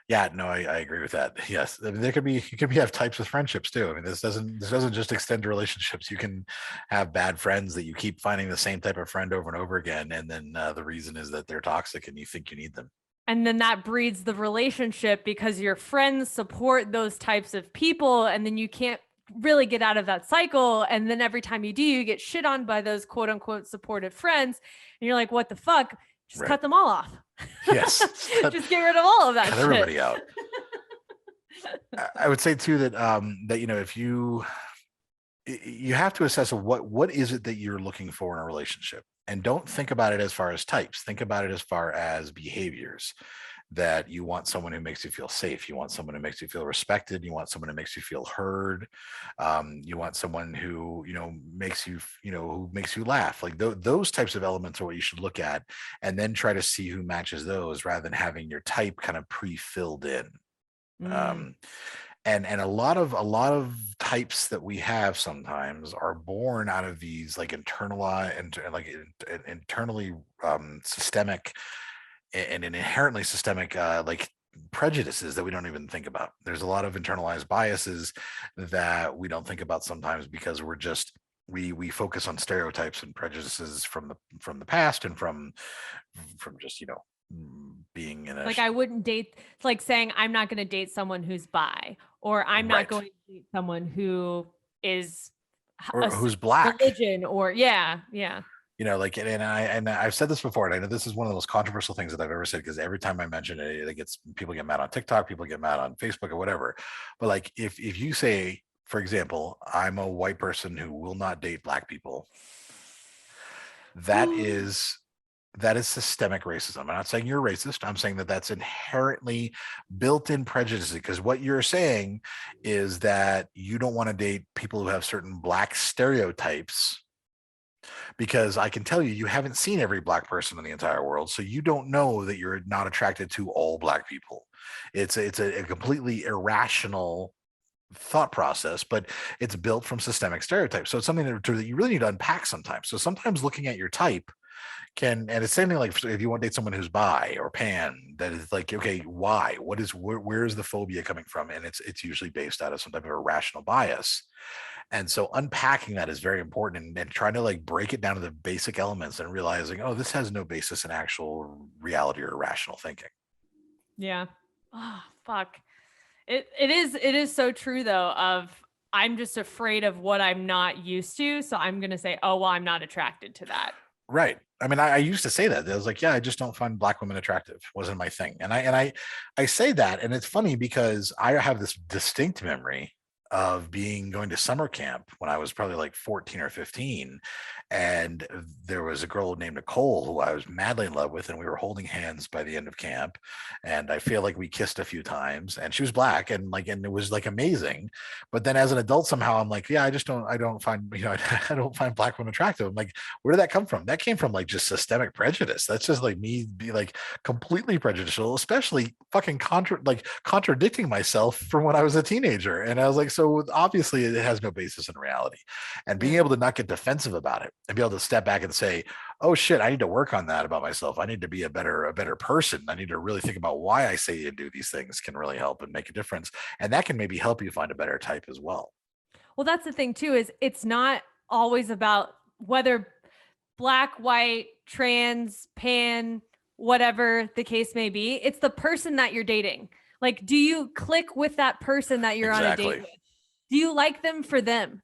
Yeah, no, I agree with that. Yes, I mean, you could have types of friendships too. I mean, this doesn't just extend to relationships. You can have bad friends that you keep finding the same type of friend over and over again, and then the reason is that they're toxic and you think you need them. And then that breeds the relationship because your friends support those types of people, and then you can't really get out of that cycle. And then every time you do, you get shit on by those quote unquote supportive friends, and you're like, what the fuck? Just Right. cut them all off. Yes. Just get rid of all of that Cut shit. everybody out. I would say too that if you have to assess what is it that you're looking for in a relationship, and don't think about it as far as types. Think about it as far as behaviors. That you want someone who makes you feel safe. You want someone who makes you feel respected. You want someone who makes you feel heard. You want someone who makes you who makes you laugh. Like those types of elements are what you should look at, and then try to see who matches those, rather than having your type kind of pre-filled in. And a lot of types that we have sometimes are born out of these like internally systemic and inherently systemic like prejudices that we don't even think about. There's a lot of internalized biases that we don't think about sometimes, because we're just we focus on stereotypes and prejudices from the past, and from just being in a like I wouldn't date, like saying I'm not going to date someone who's bi, or I'm not Right. going to date someone who is or who's black. religion, or yeah. And I've said this before, and I know this is one of the most controversial things that I've ever said, because every time I mention it, people get mad on TikTok, people get mad on Facebook or whatever. But like, if you say, for example, I'm a white person who will not date black people, that is systemic racism. I'm not saying you're racist. I'm saying that that's inherently built-in prejudice, because what you're saying is that you don't want to date people who have certain black stereotypes, because I can tell you haven't seen every black person in the entire world, so you don't know that you're not attracted to all black people. It's a completely irrational thought process, but it's built from systemic stereotypes. So it's something that you really need to unpack sometimes. So sometimes looking at your type and it's same thing, like if you want to date someone who's bi or pan, that is like, okay, why? Where is the phobia coming from? And it's usually based out of some type of irrational bias. And so unpacking that is very important, and trying to like break it down to the basic elements and realizing, oh, this has no basis in actual reality or rational thinking. Yeah. Oh, fuck. It is so true though, of I'm just afraid of what I'm not used to. So I'm going to say, oh, well, I'm not attracted to that. Right. I mean, I used to say that. I was like, yeah, I just don't find black women attractive. Wasn't my thing. And I say that, and it's funny because I have this distinct memory of going to summer camp when I was probably like 14 or 15. And there was a girl named Nicole who I was madly in love with, and we were holding hands by the end of camp. And I feel like we kissed a few times, and she was black, and it was like amazing. But then as an adult, somehow I'm like, yeah, I don't find, I don't find black women attractive. I'm like, where did that come from? That came from like just systemic prejudice. That's just like me be like completely prejudicial, especially fucking contradicting myself from when I was a teenager. And I was like, so obviously it has no basis in reality. And being able to not get defensive about it and be able to step back and say, oh shit, I need to work on that about myself. I need to be a better person. I need to really think about why I say and do these things can really help and make a difference. And that can maybe help you find a better type as well. Well, that's the thing too, is it's not always about whether black, white, trans, pan, whatever the case may be. It's the person that you're dating. Like, do you click with that person that you're on a date with? Do you like them for them?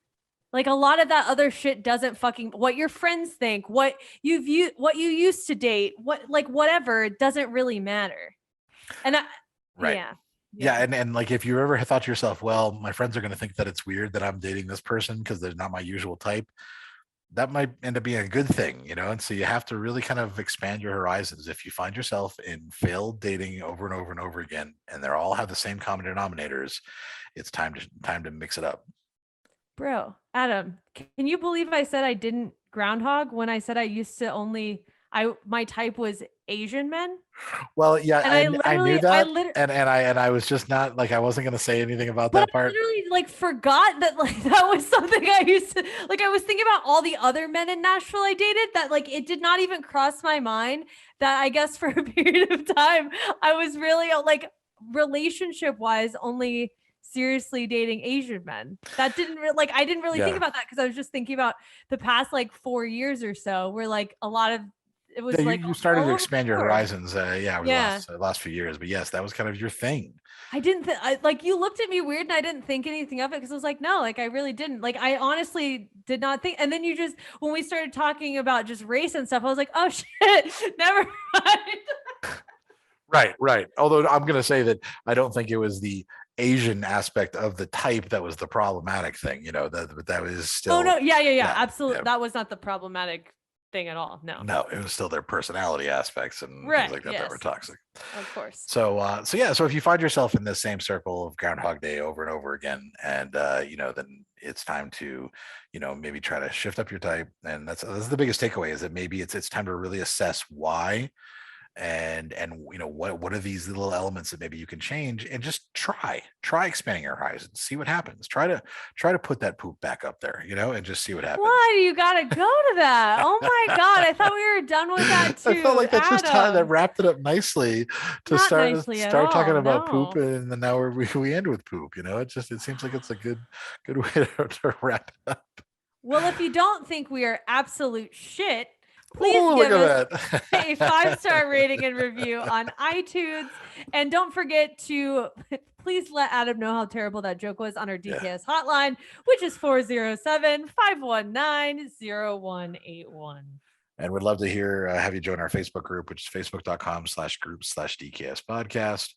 Like, a lot of that other shit doesn't fucking, what your friends think, what you used to date, whatever, it doesn't really matter. And right. Yeah. And like, if you ever thought to yourself, well, my friends are going to think that it's weird that I'm dating this person because they're not my usual type, that might end up being a good thing, And so you have to really kind of expand your horizons. If you find yourself in failed dating over and over and over again, and they all have the same common denominators, it's time to mix it up. Bro, Adam, can you believe I said I didn't groundhog when I said I used to my type was Asian men? Well, yeah, and I knew that, and I was just not like, I wasn't going to say anything about that part. I literally like forgot that like that was something I used to like. I was thinking about all the other men in Nashville I dated that like it did not even cross my mind that I guess for a period of time I was really like relationship wise only seriously dating Asian men. That didn't I didn't really think about that because I was just thinking about the past like 4 years or so where like a lot of it was you started to expand your horizons over the last few years. But yes, that was kind of your thing. I didn't like you looked at me weird and I didn't think anything of it because I was like, no, like I really didn't. Like I honestly did not think. And then you just when we started talking about just race and stuff, I was like, oh shit, never mind. Right. Although I'm gonna say that I don't think it was the Asian aspect of the type that was the problematic thing, that was still. Oh no, yeah, absolutely. Yeah. That was not the problematic thing at all. No, it was still their personality aspects and things like that that were toxic. Of course. So if you find yourself in the same circle of Groundhog Day over and over again, and then it's time to, maybe try to shift up your type. And that's the biggest takeaway, is that maybe it's time to really assess why. And what are these little elements that maybe you can change, and just try expanding your horizons, see what happens. Try to put that poop back up there, and just see what happens. Why do you gotta go to that? Oh my god, I thought we were done with that too. I felt like that's just time that wrapped it up nicely to start talking about poop, and then now we end with poop. It seems like it's a good way to wrap it up. Well, if you don't think we are absolute shit, please give us a 5-star rating and review on iTunes. And don't forget to please let Adam know how terrible that joke was on our DKS hotline, which is 407-519-0181. And we'd love to have you join our Facebook group, which is facebook.com/groups/DKS podcast.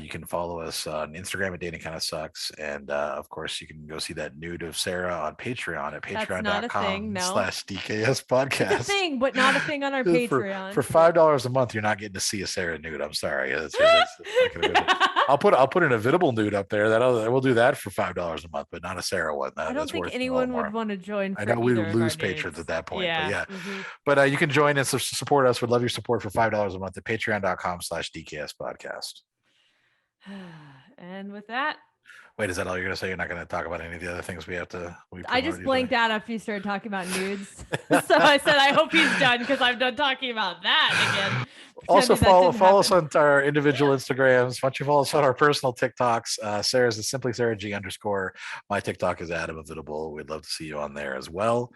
You can follow us on Instagram at Dating Kinda Sucks. And of course, you can go see that nude of Sarah on Patreon at patreon.com/DKS podcast. It's a thing, but not a thing on our Patreon. For $5 a month, you're not getting to see a Sarah nude. I'm sorry. I'll put an Avitable nude up there. We'll do that for $5 a month, but not a Sarah one. I don't think anyone would want to join. I know we would lose patrons at that point. Yeah. But yeah. But you can join and support us. We'd love your support for $5 a month at patreon.com/DKS podcast. And with that. Wait, is that all you're going to say? You're not going to talk about any of the other things we I just blanked out after you started talking about nudes. So I said, I hope he's done because I'm done talking about that again. Also, follow us on our individual Instagrams. Why don't you follow us on our personal TikToks? Sarah's is simply Sarah G _. My TikTok is Adam Heath. We'd love to see you on there as well.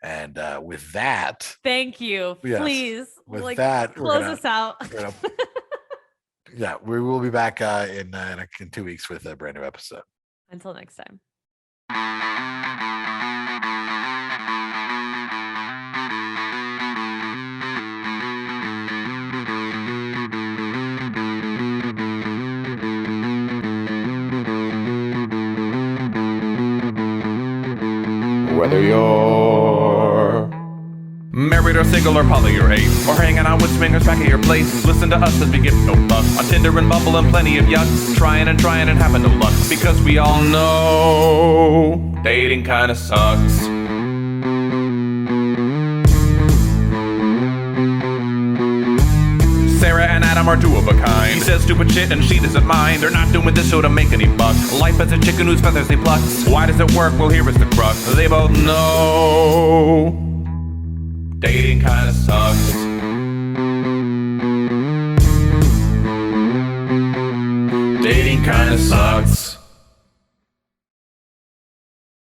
And with that, thank you. Yes, please, with that, close us out. Yeah, we will be back in 2 weeks with a brand new episode. Until next time. whether you're married or single or poly or ace, or hanging out with swingers back at your place. Listen to us as we give no fuck on Tinder and Bumble and plenty of yuck. Trying and having no luck, because we all know dating kinda sucks. Sarah and Adam are two of a kind. He says stupid shit and she doesn't mind. They're not doing this show to make any buck. Life as a chicken whose feathers they pluck. Why does it work? Well, here is the crux. They both know dating kinda sucks. Dating kinda sucks.